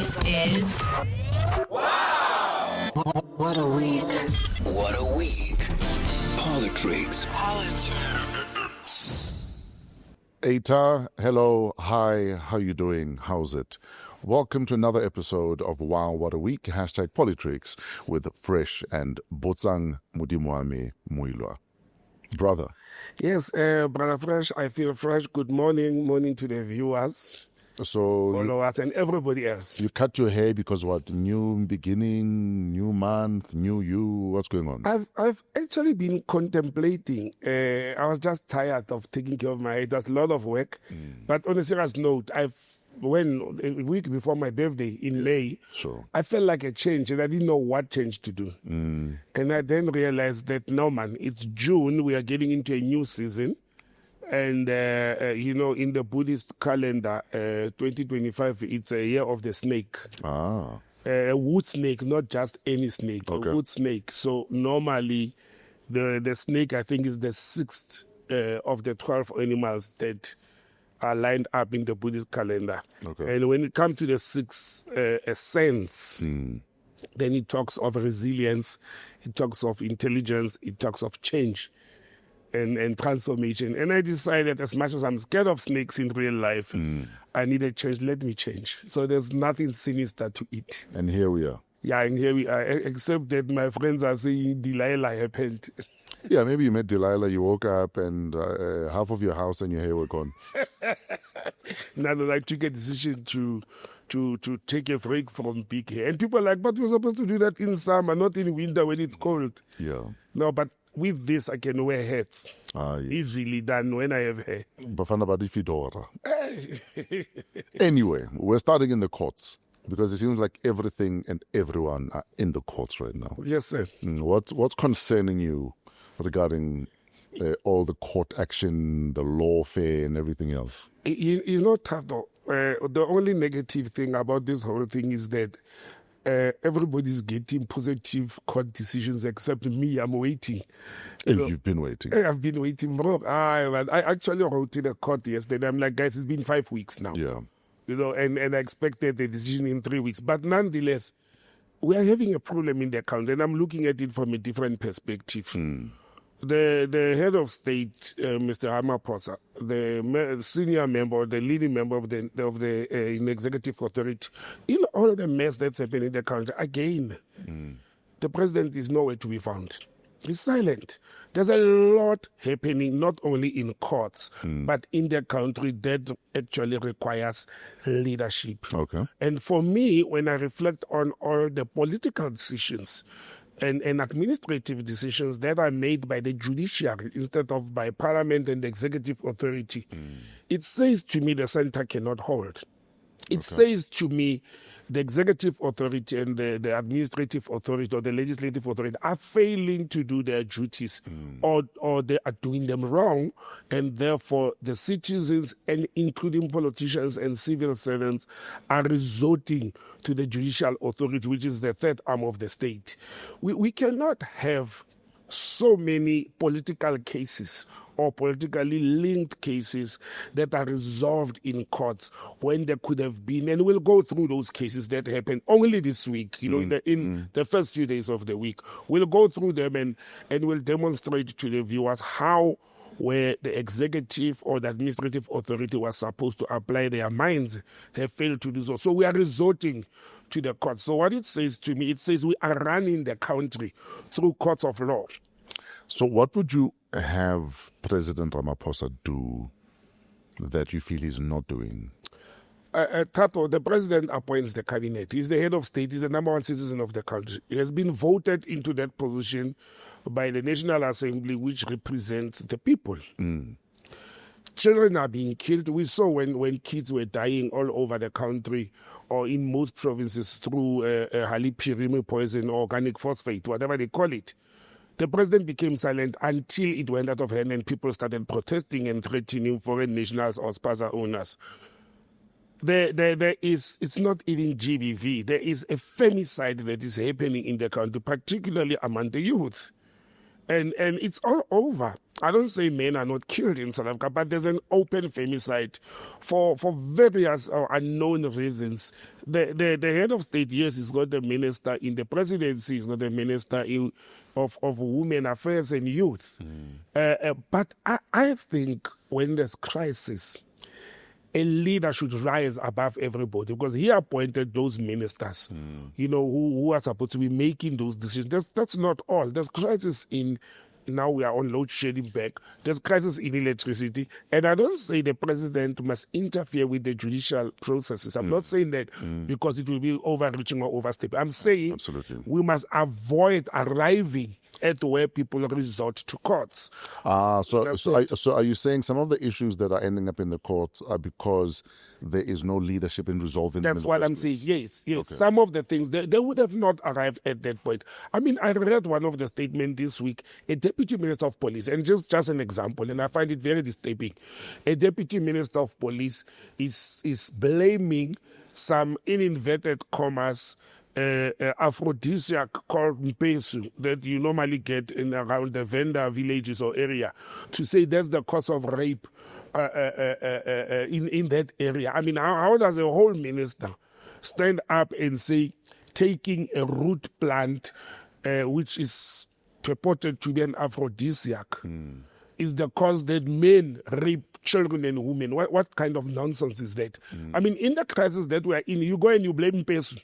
This is Wow! What a week. What a week. PoliTricks. Eta, hello, hi, how you doing? How's it? Welcome to another episode of Wow, What a Week, hashtag PoliTricks with Fresh and Botsang Modimowame Moiloa. Brother. Yes, Brother Fresh, I feel fresh. Good morning to the viewers, followers, and everybody else. You cut your hair because what? New beginning, new month, new you? What's going on? I've actually been contemplating. I was just tired of taking care of my hair. It was a lot of work. But on a serious note, when a week before my birthday in May, I felt like a change and I didn't know what change to do. And I then realized that no, man, it's June, we are getting into a new season. And, in the Buddhist calendar, 2025, it's a year of the snake. A wood snake, not just any snake, a wood snake. So normally the snake, I think, is the 6th of the 12 animals that are lined up in the Buddhist calendar. And when it comes to the 6th sense, then it talks of resilience, it talks of intelligence, it talks of change and transformation. And I decided, as much as I'm scared of snakes in real life, I need a change. Let me change. So there's nothing sinister to it. And here we are. Yeah, and here we are, except that my friends are saying Delilah happened. Yeah, maybe you met Delilah, you woke up and half of your house and your hair were gone. No, I took a decision to take a break from big hair. And people are like, but we're supposed to do that in summer, not in winter when it's cold. Yeah. No, but with this, I can wear hats. Yes. Easily done when I have hair. Bafana Badifidora. Anyway, we're starting in the courts. Because it seems like everything and everyone are in the courts right now. Yes, sir. What's concerning you regarding all the court action, the lawfare, and everything else? You know, Tato, the only negative thing about this whole thing is that everybody's getting positive court decisions except me. I'm waiting. You've been waiting. I've been waiting, bro. I actually wrote in the court yesterday. I'm like, guys, it's been 5 weeks now. Yeah. And I expected the decision in 3 weeks. But nonetheless, we are having a problem in the country, and I'm looking at it from a different perspective. The head of state, Mr. Ramaphosa, the senior member, the leading member of the executive authority, in all the mess that's happening in the country, again, the president is nowhere to be found. He's silent. There's a lot happening, not only in courts, but in the country that actually requires leadership. And for me, when I reflect on all the political decisions and administrative decisions that are made by the judiciary instead of by parliament and the executive authority, it says to me the center cannot hold. It says to me the executive authority and the administrative authority or the legislative authority are failing to do their duties or they are doing them wrong, and therefore the citizens, and including politicians and civil servants, are resorting to the judicial authority, which is the third arm of the state. We cannot have so many political cases or politically linked cases that are resolved in courts when there could have been, and we'll go through those cases that happened only this week, in the first few days of the week. We'll go through them and we'll demonstrate to the viewers how where the executive or the administrative authority was supposed to apply their minds, they failed to do so. So we are resorting to the court. So what it says to me, it says we are running the country through courts of law. So what would you have President Ramaphosa do that you feel he's not doing? Tato, the president appoints the cabinet. He's the head of state. He's the number one citizen of the country. He has been voted into that position by the National Assembly, which represents the people. Children are being killed. We saw when kids were dying all over the country or in most provinces through halipirimi poison or organic phosphate, whatever they call it. The president became silent until it went out of hand and people started protesting and threatening foreign nationals or spaza owners. There is, it's not even GBV, there is a femicide that is happening in the country, particularly among the youth. And it's all over. I don't say men are not killed in South Africa, but there's an open femicide for various unknown reasons. The head of state, yes, is not the minister in the presidency, is not the minister of women affairs and youth. But I think when there's crisis, a leader should rise above everybody, because he appointed those ministers, who are supposed to be making those decisions. That's not all. There's crisis in, now we are on load shedding back. There's crisis in electricity. And I don't say the president must interfere with the judicial processes. I'm not saying that because it will be overreaching or overstepping. I'm saying Absolutely. we must avoid arriving at where people resort to courts. So are you saying some of the issues that are ending up in the courts are because there is no leadership in resolving them? That's what I'm saying. Yes. Okay. Some of the things, they would have not arrived at that point. I mean, I read one of the statements this week, a deputy minister of police, and just an example, and I find it very disturbing. A deputy minister of police is blaming some, in inverted commas, aphrodisiac called mpesu that you normally get in around the Venda villages or area, to say that's the cause of rape in that area. I mean, how does a whole minister stand up and say taking a root plant which is purported to be an aphrodisiac is the cause that men rape children and women? What kind of nonsense is that? I mean, in the crisis that we're in, you go and you blame Mpesu.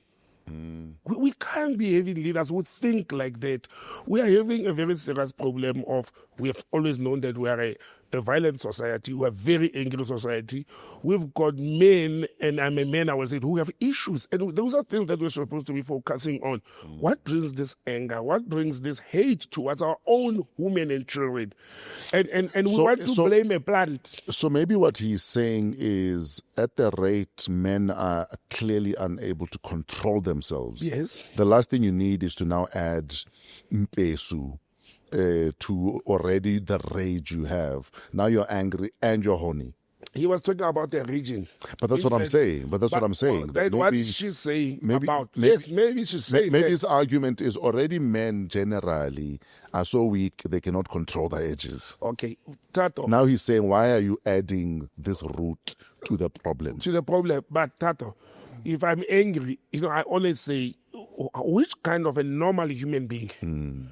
We can't be having leaders who think like that. We are having a very serious problem of, we have always known that we are a violent society, we are a very angry society. We've got men, and I'm a man, I will say, who have issues. And those are things that we're supposed to be focusing on. What brings this anger? What brings this hate towards our own women and children? And we want to blame a plant. So maybe what he's saying is, at the rate men are clearly unable to control themselves, yes, the last thing you need is to now add mpesu to already the rage you have. Now you're angry and you're horny. He was talking about the region. But that's what I'm saying. What I'm saying. That maybe, what she's saying about. Yes, maybe she's saying maybe his argument is already men generally are so weak they cannot control their edges. Okay, Tato. Now he's saying, why are you adding this root to the problem? But Tato, if I'm angry, I always say, which kind of a normal human being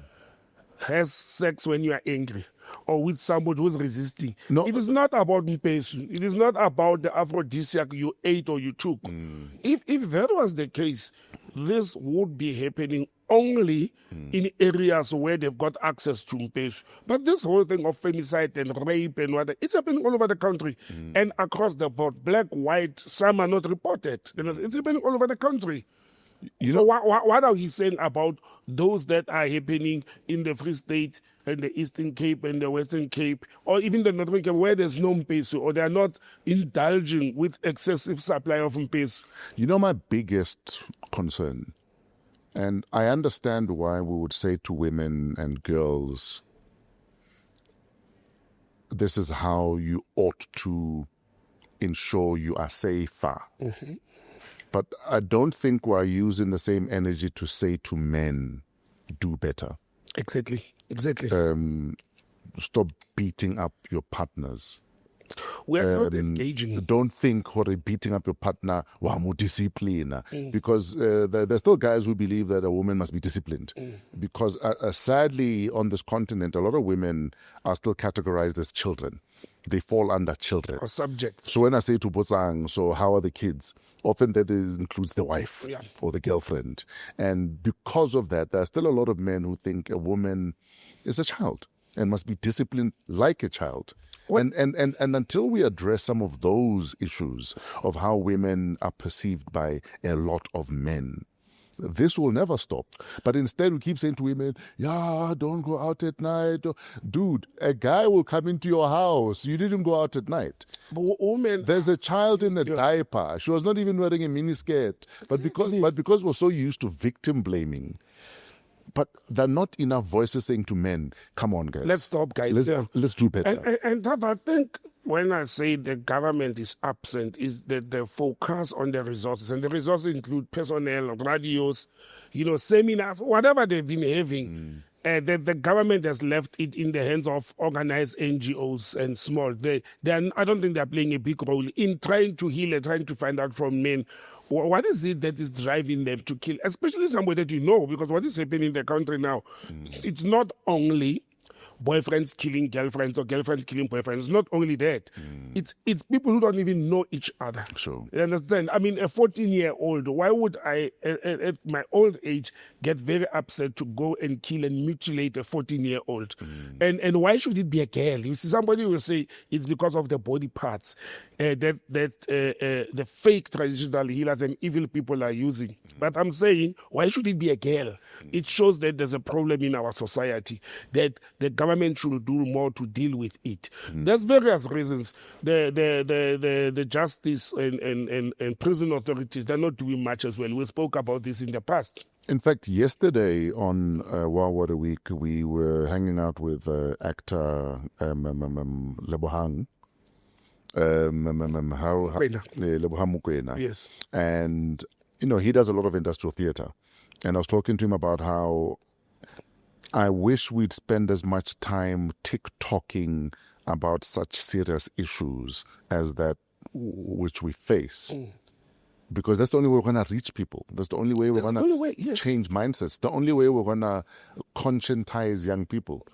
has sex when you are angry, or with somebody who's resisting? No. It is not about mpesu. It is not about the aphrodisiac you ate or you took. If that was the case, this would be happening only in areas where they've got access to mpesu. But this whole thing of femicide and rape and what, it's happening all over the country and across the board. Black, white, some are not reported. It's happening all over the country. What are we saying about those that are happening in the Free State and the Eastern Cape and the Western Cape, or even the Northern Cape, where there's no mpesu, or they are not indulging with excessive supply of mpesu? My biggest concern, and I understand why we would say to women and girls, this is how you ought to ensure you are safer. But I don't think we're using the same energy to say to men, do better. Exactly. Stop beating up your partners. We're not engaging. Don't think beating up your partner, discipline. Because there's still guys who believe that a woman must be disciplined. Because sadly, on this continent, a lot of women are still categorized as children. They fall under children. Or subjects. So when I say to Botsang, so how are the kids? Often that includes the wife or the girlfriend. And because of that, there are still a lot of men who think a woman is a child and must be disciplined like a child. And until we address some of those issues of how women are perceived by a lot of men, this will never stop. But instead we keep saying to women, don't go out at night. Dude, a guy will come into your house. You didn't go out at night. But women, there's a child in a diaper. She was not even wearing a miniskirt. But because we're so used to victim blaming, but there are not enough voices saying to men, come on, guys. Let's stop, guys. Let's do better. And I think when I say the government is absent, is that the focus on the resources. And the resources include personnel, radios, seminars, whatever they've been having. the government has left it in the hands of organized NGOs and small. I don't think they're playing a big role in trying to heal and trying to find out from men what is it that is driving them to kill, especially somebody that you know, because what is happening in the country now, it's not only boyfriends killing girlfriends or girlfriends killing boyfriends. It's not only that. It's people who don't even know each other. Sure. You understand? I mean, a 14-year-old, why would I, at my old age, get very upset to go and kill and mutilate a 14-year-old? And why should it be a girl? You see, somebody will say it's because of the body parts that the fake traditional healers and evil people are using. But I'm saying, why should it be a girl? It shows that there's a problem in our society, that the government should do more to deal with it. There's various reasons. The justice and prison authorities, they're not doing much as well. We spoke about this in the past. In fact, yesterday on What a Week, we were hanging out with actor Lebohang. Lebohang Mokwena. Yes. And, you know, he does a lot of industrial theatre. And I was talking to him about how I wish we'd spend as much time TikToking about such serious issues as that which we face. Because that's the only way we're going to reach people. That's the only way we're going to change mindsets. The only way we're going to conscientize young people.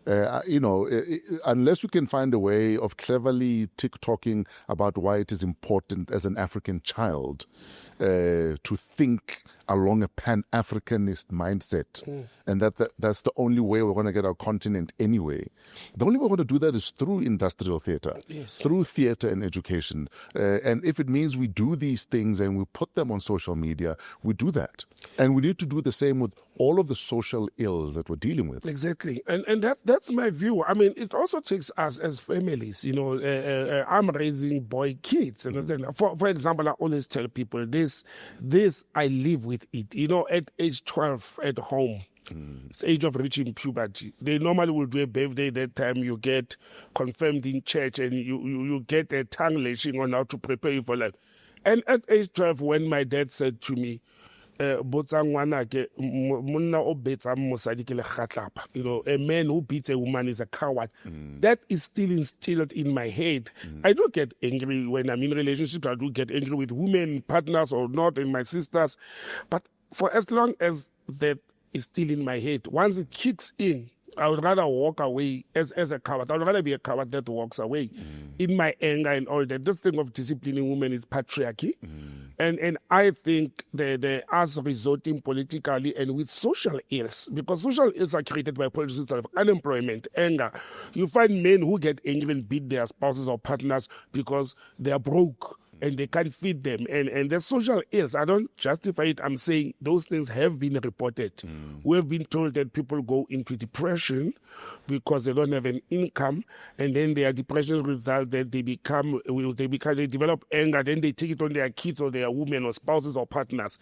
Unless we can find a way of cleverly TikToking about why it is important as an African child to think along a Pan-Africanist mindset, and that's the only way we're going to get our continent anyway. The only way we're going to do that is through industrial theatre, through theatre and education. And if it means we do these things and we put them on social media, we do that. And we need to do the same with all of the social ills that we're dealing with. Exactly. And that's my view. I mean, it also takes us as families. You know, I'm raising boy kids. Understand? For example, I always tell people this I live with it. You know, at age 12 at home, it's age of reaching puberty. They normally will do a birthday. That time you get confirmed in church and you get a tongue lashing on how to prepare you for life. And at age 12, when my dad said to me, Botsang ngwanake monna o betsa mosadi ke lekgatlapa, you know, a man who beats a woman is a coward. That is still instilled in my head. I do get angry when I'm in relationships. I do get angry with women, partners or not, and my sisters. But for as long as that is still in my head, once it kicks in, I would rather walk away as a coward. I would rather be a coward that walks away. In my anger and all that, this thing of disciplining women is patriarchy. And I think us resorting politically and with social ills, because social ills are created by politics itself, unemployment, anger. You find men who get angry and beat their spouses or partners because they are broke and they can't feed them. And the social ills, I don't justify it. I'm saying those things have been reported. We have been told that people go into depression because they don't have an income, and then their depression results that they develop anger, then they take it on their kids or their women or spouses or partners.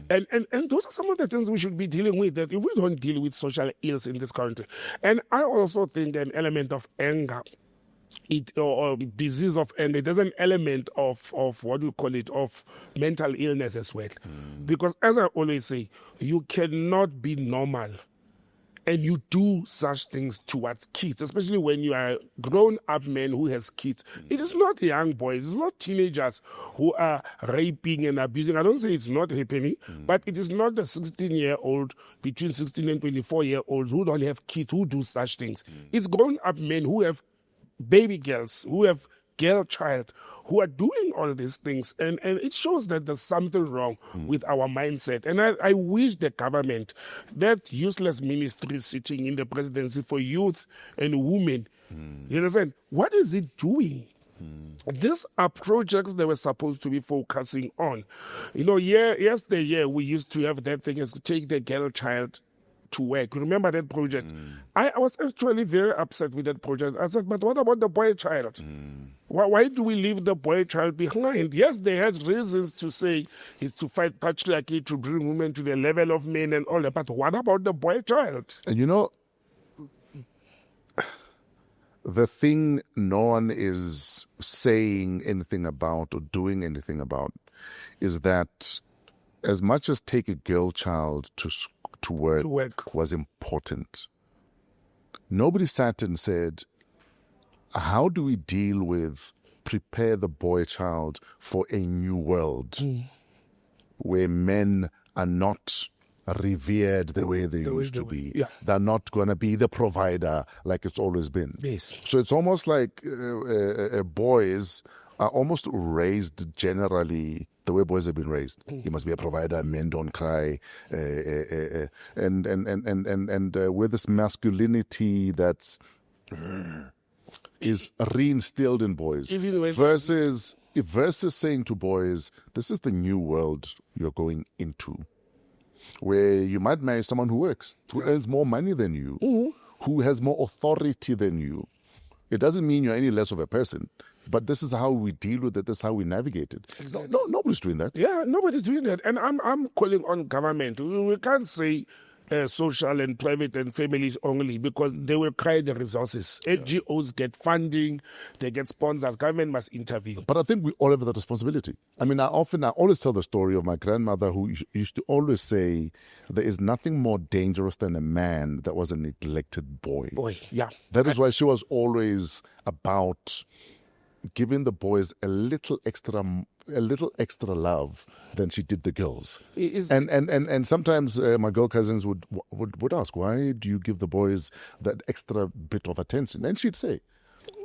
And those are some of the things we should be dealing with, that if we don't deal with social ills in this country. And I also think an element of anger, or disease of anger, there's an element of what do you call it, of mental illness as well. Because as I always say, you cannot be normal and you do such things towards kids, especially when you are grown-up men who has kids. It is not young boys, it's not teenagers who are raping and abusing. I don't say it's not happening, but it is not the 16-year-old, between 16 and 24-year-olds who don't have kids who do such things. It's grown-up men who have baby girls, who have girl child, who are doing all these things. And it shows that there's something wrong with our mindset. And I wish the government, that useless ministry sitting in the presidency for youth and women, you understand, what is it doing? These are projects they were supposed to be focusing on. You know, yesterday we used to have that thing as to take the girl child to work. Remember that project? I was actually very upset with that project. I said, but what about the boy child? Why do we leave the boy child behind? Yes, they had reasons to say it's to fight patriarchy, to bring women to the level of men and all that, but what about the boy child? And you know, the thing no one is saying anything about or doing anything about is that as much as take a girl child to work was important, nobody sat and said, how do we deal with prepare the boy child for a new world where men are not revered the way they used to be. Yeah. They're not going to be the provider like it's always been. Yes. So it's almost like boys are almost raised generally the way boys have been raised. You must be a provider. Men don't cry, and with this masculinity that's is reinstilled in boys. Versus saying to boys, this is the new world you're going into, where you might marry someone who works, who earns more money than you, who has more authority than you. It doesn't mean you're any less of a person, but this is how we deal with it. This is how we navigate it. Exactly. No, nobody's doing that. Yeah, nobody's doing that. And I'm calling on government. We can't say social and private and families only, because they will cry the resources. NGOs get funding, they get sponsors. Government must intervene. But I think we all have that responsibility. I mean, I always tell the story of my grandmother who used to always say, there is nothing more dangerous than a man that was a neglected boy. Yeah. That is why she was always about giving the boys a little extra love than she did the girls. And sometimes my girl cousins would ask, why do you give the boys that extra bit of attention? And she'd say,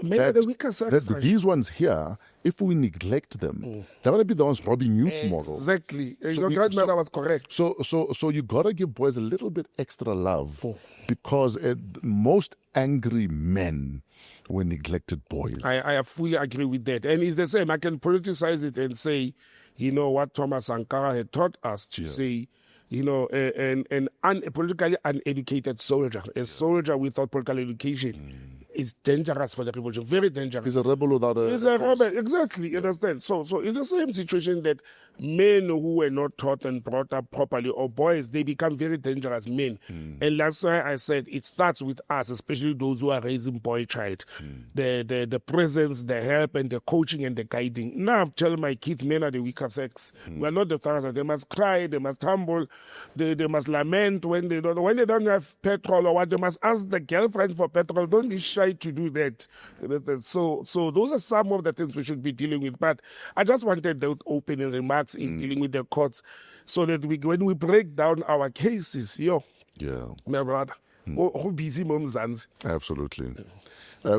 maybe the weaker sex. that these ones here, if we neglect them, they're going to be the ones robbing you tomorrow. Exactly. Your grandmother was correct. So you got to give boys a little bit extra love, because most angry men were neglected boys. I fully agree with that. And it's the same. I can politicize it and say, what Thomas Sankara had taught us to say, a politically uneducated soldier, a soldier without political education, is dangerous for the revolution, very dangerous. He's a rebel without a... He's a rebel, exactly, you understand? So it's the same situation that men who were not taught and brought up properly, or boys, they become very dangerous men. And that's why I said it starts with us, especially those who are raising boy child. The presence, the help, and the coaching and the guiding. Now I'm telling my kids, men are the weaker sex. We are not the stars. They must cry, they must tumble, they must lament when they don't have petrol or what. They must ask the girlfriend for petrol. Don't be shy to do that. So those are some of the things we should be dealing with. But I just wanted those opening remarks in dealing with the courts, so that when we break down our cases, my brother, who busy momzansi. Absolutely.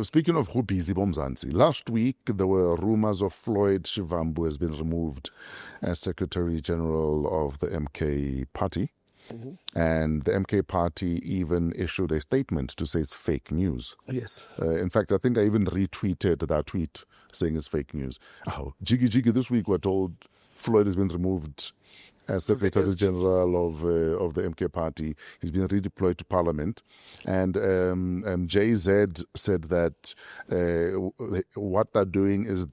Speaking of who busy bomzansi, last week there were rumors of FLOYD SHIVAMBU has been removed as Secretary General of the MK Party. And the MK Party even issued a statement to say it's fake news. Yes. In fact, I think I even retweeted that tweet saying it's fake news. Jiggy, this week we're told FLOYD has been removed as Secretary General of the MK Party. He's been redeployed to Parliament. And JZ said that what they're doing is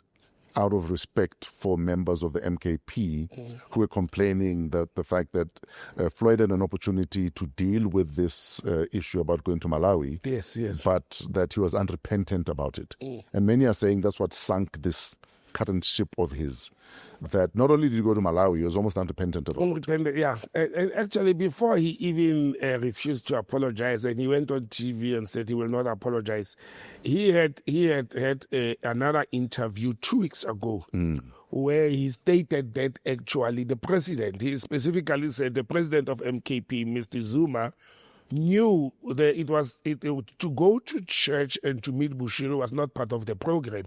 out of respect for members of the MKP who were complaining that the fact that FLOYD had an opportunity to deal with this issue about going to Malawi, yes, but that he was unrepentant about it. And many are saying that's what sunk this current ship of his, that not only did he go to Malawi, he was almost unrepentant about it. Yeah. And actually, before he even refused to apologize, and he went on TV and said he will not apologize, he had another interview 2 weeks ago where he stated that actually the president, he specifically said the president of MKP, Mr. Zuma, knew that to go to church and to meet Bushiri was not part of the program.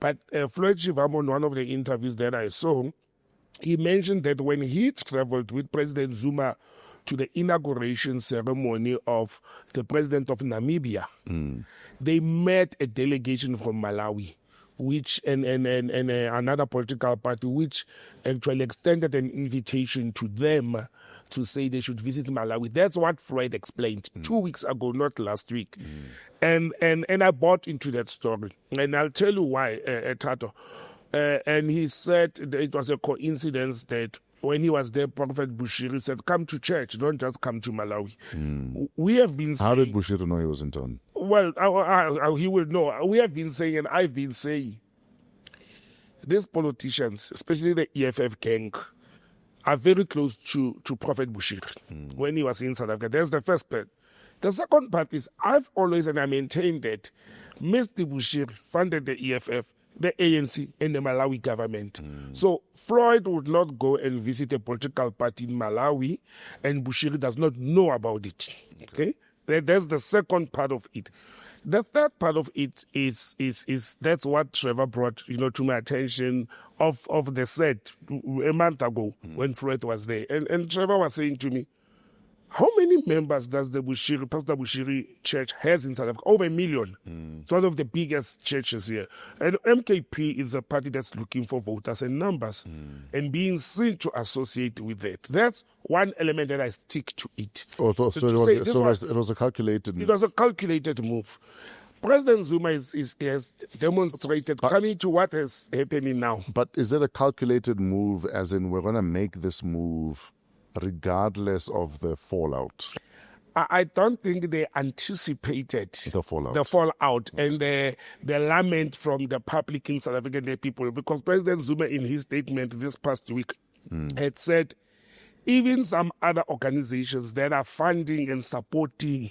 But FLOYD SHIVAMBU, in one of the interviews that I saw, he mentioned that when he traveled with President Zuma to the inauguration ceremony of the president of Namibia, they met a delegation from Malawi, which and another political party, which actually extended an invitation to them to say they should visit Malawi. That's what FLOYD explained 2 weeks ago, not last week. And I bought into that story. And I'll tell you why, Tato. And he said that it was a coincidence that when he was there, Prophet Bushiri said, come to church, don't just come to Malawi. We have been saying... How did Bushiri know he was in town? Well, he will know. We have been saying, and I've been saying, these politicians, especially the EFF gang, are very close to Prophet Bushiri when he was in South Africa. That's the first part. The second part is I've always, and I maintain that Mr. Bushiri funded the EFF, the ANC, and the Malawi government. So Floyd would not go and visit a political party in Malawi, and Bushiri does not know about it. Okay? That's the second part of it. The third part of it is that's what Trevor brought, to my attention of the set a month ago when Floyd was there. And Trevor was saying to me, how many members does the Pastor Bushiri Church has in South Africa? Over 1 million. It's one of the biggest churches here. And MKP is a party that's looking for voters and numbers and being seen to associate with that. That's one element that I stick to it. Oh, so it was a calculated move. It was a calculated move. President Zuma has demonstrated coming to what is happening now. But is it a calculated move, as in we're going to make this move regardless of the fallout? I don't think they anticipated the fallout, and the lament from the public in South African people, because President Zuma in his statement this past week had said even some other organizations that are funding and supporting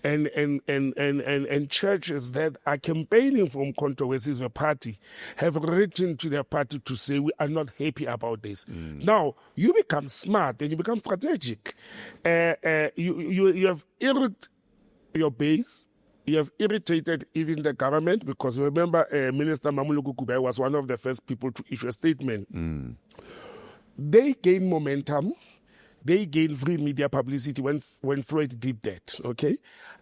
and churches that are campaigning from controversies of the party have written to their party to say we are not happy about this. Now, you become smart and you become strategic. You have irritated your base. You have irritated even the government, because remember Minister Mamuluku Kubai was one of the first people to issue a statement. They gained momentum. They gained free media publicity when Floyd did that. Okay,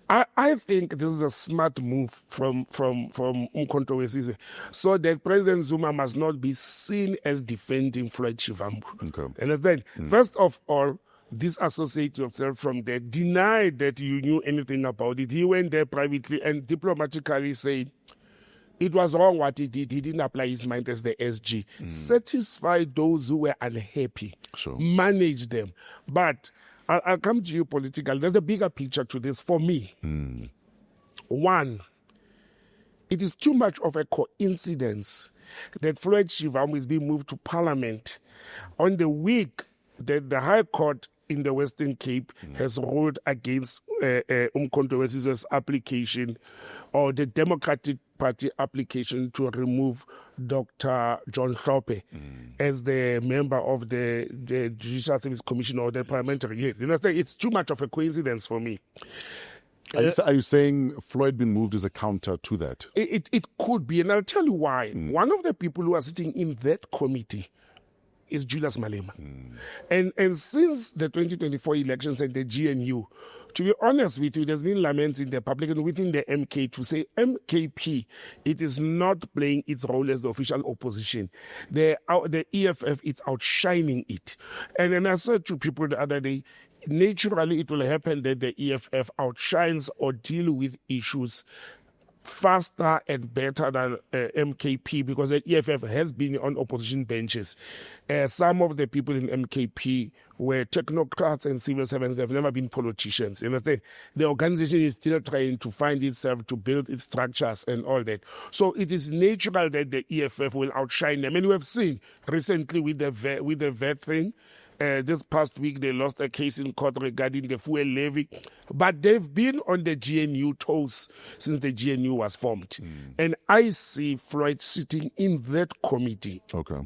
I think this is a smart move from Umkhonto, so that President Zuma must not be seen as defending Floyd SHIVAMBU. Okay. Understand? First of all, disassociate yourself from that. Deny that you knew anything about it. He went there privately and diplomatically said it was wrong what he did. He didn't apply his mind as the SG. Satisfy those who were unhappy. Sure. Manage them. But I'll come to you political. There's a bigger picture to this for me. One, it is too much of a coincidence that Floyd SHIVAMBU is being moved to Parliament on the week that the High Court in the Western Cape has ruled against Umkhonto application, or the Democratic Party application, to remove Dr. John Hlophe as the member of the Judicial Service Commission or the parliamentary. Yes, you understand? It's too much of a coincidence for me. Are you saying Floyd being moved is a counter to that? It could be, and I'll tell you why. One of the people who are sitting in that committee is Julius Malema. And since the 2024 elections and the GNU, to be honest with you, there's been laments in the public and within the MK to say MKP, it is not playing its role as the official opposition. The EFF is outshining it. And then I said to people the other day, naturally it will happen that the EFF outshines or deal with issues faster and better than MKP, because the EFF has been on opposition benches. Some of the people in MKP were technocrats and civil servants. They've never been politicians. You understand? The organization is still trying to find itself, to build its structures and all that. So it is natural that the EFF will outshine them. And we have seen recently with the VAT thing, this past week, they lost a case in court regarding the fuel levy. But they've been on the GNU toes since the GNU was formed. And I see Floyd sitting in that committee. Okay.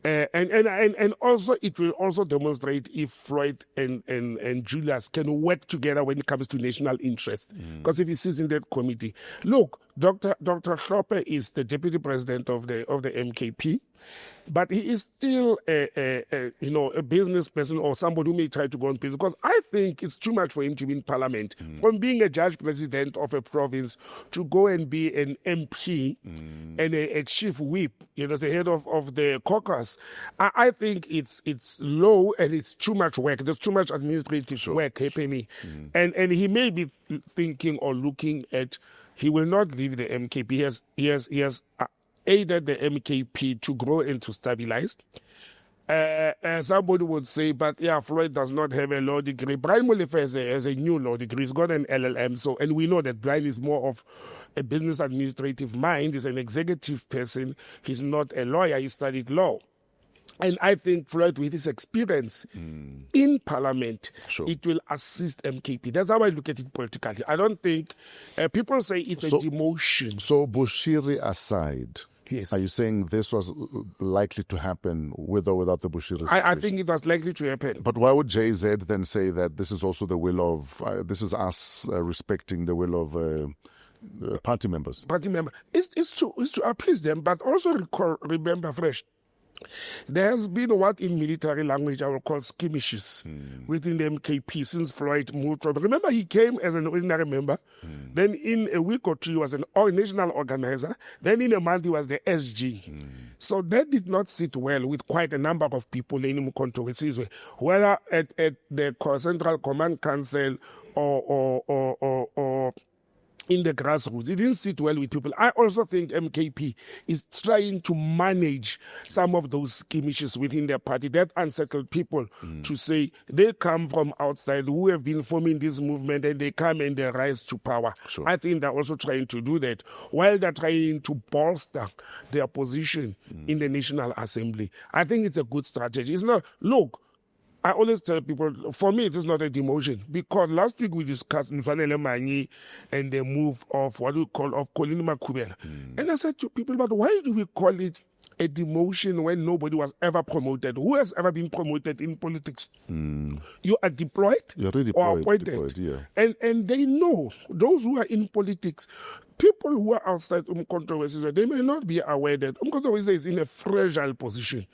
And also it will also demonstrate if Floyd and Julius can work together when it comes to national interest. Because if he sits in that committee, look, Dr. Hlophe is the deputy president of the MKP, but he is still a business person or somebody who may try to go on business. Because I think it's too much for him to be in parliament. From being a judge president of a province to go and be an MP and a chief whip, the head of the caucus. I think it's low and it's too much work. There's too much administrative work happening. And he may be thinking or looking at, he will not leave the MKP. He has aided the MKP to grow and to stabilize. Somebody would say, but Floyd does not have a law degree. Brian Molefe has a new law degree. He's got an LLM. And we know that Brian is more of a business administrative mind. He's an executive person. He's not a lawyer. He studied law. And I think Floyd, with his experience in Parliament, Sure. it will assist MKP. That's how I look at it politically. I don't think people say it's a demotion. So, Bushiri aside, Yes. are you saying this was likely to happen with or without the Bushiri I situation? think it was likely to happen. But why would JZ then say that this is also the will of, this is us respecting the will of party members? Party member, it's to appease them, but also remember fresh. There has been what in military language I will call skirmishes within the MKP since Floyd moved from. Remember, he came as an ordinary member. Then in a week or two, he was an national organizer. Then in a month, he was the SG. So that did not sit well with quite a number of people in Mkonto, whether at the Central Command Council or in the grassroots. It didn't sit well with people. I also think MKP is trying to manage some of those skirmishes within their party that unsettled people to say they come from outside who have been forming this movement and they come and they rise to power. Sure. I think they're also trying to do that while they're trying to bolster their position in the National Assembly. I think it's a good strategy. It's not, look, I always tell people, for me, it is not a demotion because last week we discussed Mfanele Manyi and the move of what we call of Colin Makubela. And I said to people, but why do we call it a demotion when nobody was ever promoted? Who has ever been promoted in politics? You are deployed You're really or deployed, appointed. yeah. And they know, those who are in politics, people who are outside controversies, they may not be aware that controversy is in a fragile position.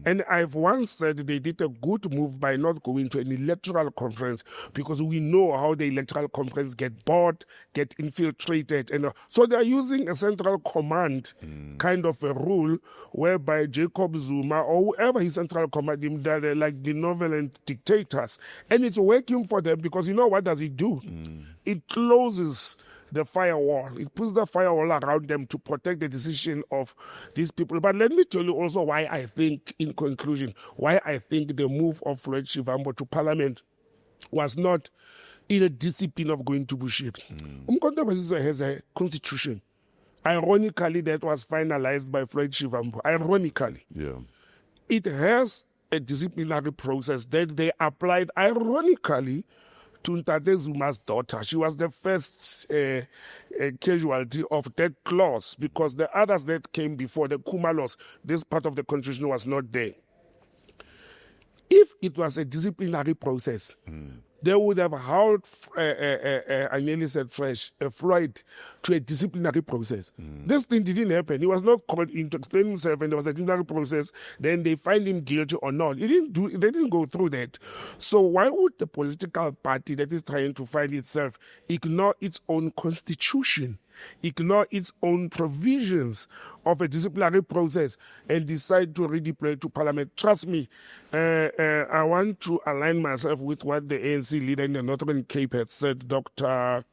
And I've once said they did a good move by not going to an electoral conference because we know how the electoral conference get bought, get infiltrated. And so they're using a central command kind of a rule whereby Jacob Zuma or whoever his central command, they're like the benevolent dictators. And it's working for them because you know what does it do? It closes the firewall. It puts the firewall around them to protect the decision of these people. But let me tell you also why I think, in conclusion, why I think the move of Floyd SHIVAMBU to Parliament was not in a discipline of going to Bushiri. Umkhonto has a constitution. Ironically, that was finalized by Floyd SHIVAMBU. Ironically. Yeah. It has a disciplinary process that they applied, ironically, to Ntate Zuma's daughter. She was the first casualty of that clause because the others that came before, the Kuma laws, this part of the constitution was not there. If it was a disciplinary process, they would have held, I nearly said Floyd to a disciplinary process. This thing didn't happen. He was not called in to explain himself, and there was a disciplinary process. Then they find him guilty or not. They didn't go through that. So why would the political party that is trying to find itself ignore its own constitution, ignore its own provisions of a disciplinary process and decide to redeploy to Parliament? Trust me, I want to align myself with what the ANC leader in the Northern Cape had said. Dr.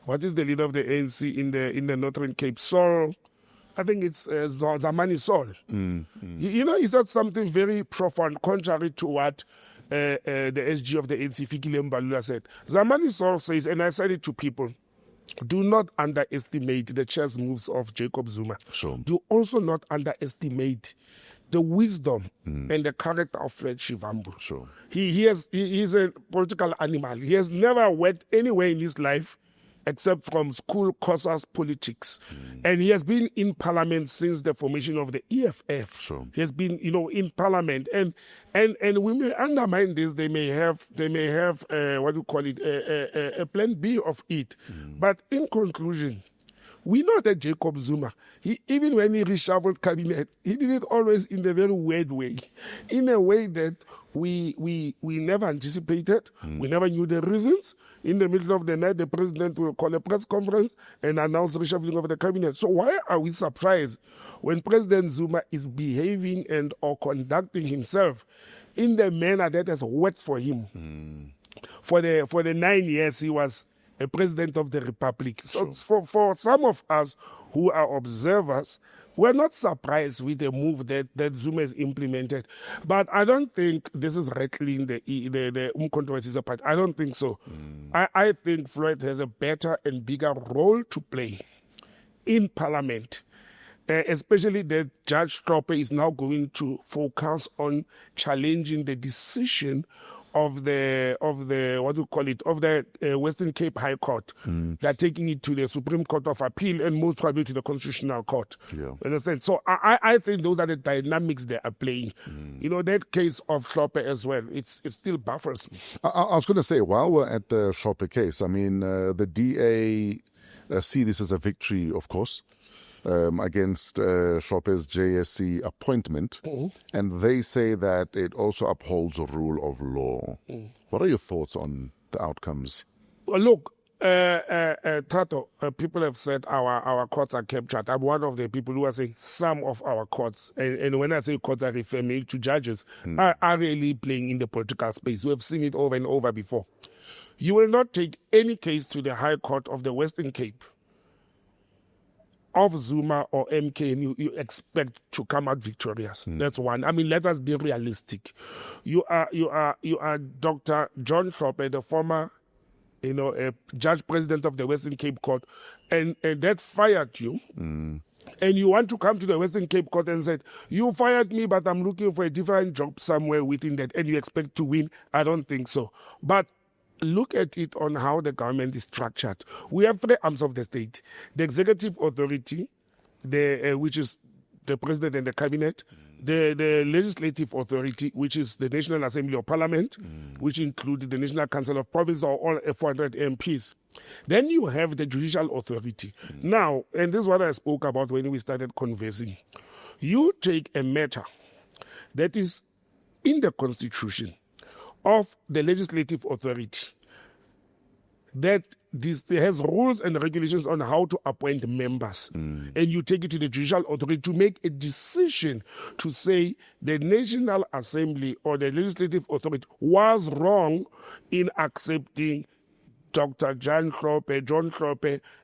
What is the leader of the ANC in the Northern Cape? Saul, I think it's Zamani Saul. You know, he said something very profound, contrary to what the SG of the ANC, Fikile Mbalula, said. Zamani Saul says, and I said it to people, do not underestimate the chess moves of Jacob Zuma. Sure. Do also not underestimate the wisdom and the character of Floyd SHIVAMBU. Sure. He's a political animal. He has never worked anywhere in his life except from school courses, politics. And he has been in Parliament since the formation of the EFF. Sure. He has been, in Parliament. And we may undermine this. They may have what do you call it, a plan B of it. But in conclusion, we know that Jacob Zuma, even when he reshuffled cabinet, he did it always in a very weird way, in a way that we never anticipated. We never knew the reasons. In the middle of the night, the president will call a press conference and announce reshuffling of the cabinet. So why are we surprised when President Zuma is behaving and or conducting himself in the manner that has worked for him? For the 9 years he was a president of the republic. So for some of us who are observers, we're not surprised with the move that Zuma has implemented. But I don't think this is rattling the controversies apart. I don't think so. I think Floyd has a better and bigger role to play in Parliament especially that Judge Trope is now going to focus on challenging the decision of the Western Cape High Court. They're taking it to the Supreme Court of Appeal and most probably to the Constitutional Court. Yeah. Understand? So I think those are the dynamics they are playing. You know, that case of Trope as well, it still buffers me. I was going to say, while we're at the Shope case, I mean, the DA see this as a victory, of course, against Shope's JSC appointment, and they say that it also upholds the rule of law. What are your thoughts on the outcomes? Well, look, Tato, people have said our courts are captured. I'm one of the people who are saying some of our courts, and when I say courts, I refer mainly to judges, are really playing in the political space. We have seen it over and over before. You will not take any case to the High Court of the Western Cape of Zuma or MK, and you expect to come out victorious. That's one. I mean, let us be realistic. You are Dr. John Trope, the former, judge president of the Western Cape Court, and that fired you. And you want to come to the Western Cape Court and said, you fired me, but I'm looking for a different job somewhere within that, and you expect to win. I don't think so. But look at it on how the government is structured. We have three arms of the state: the executive authority, which is the president and the cabinet; the legislative authority, which is the National Assembly or Parliament, which includes the National Council of Province or all 400 MPs. Then you have the judicial authority. Now, and this is what I spoke about when we started conversing. You take a matter that is in the Constitution of the legislative authority that has rules and regulations on how to appoint members, and you take it to the judicial authority to make a decision to say the National Assembly or the legislative authority was wrong in accepting Dr. John Trope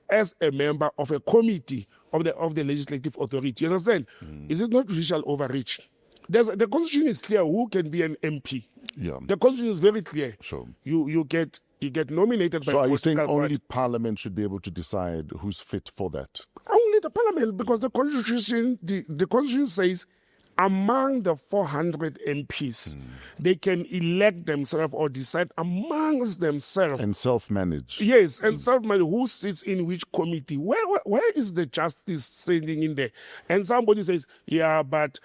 as a member of a committee of the legislative authority. You understand? Is it not judicial overreach? The Constitution is clear who can be an MP. Yeah. The Constitution is very clear. Sure. You get nominated by. So are you saying political only party. Parliament should be able to decide who's fit for that? Only the Parliament, because the Constitution says among the 400 MPs, they can elect themselves or decide amongst themselves. And self-manage. Yes, and self-manage who sits in which committee. Where is the justice sitting in there? And somebody says, yeah, but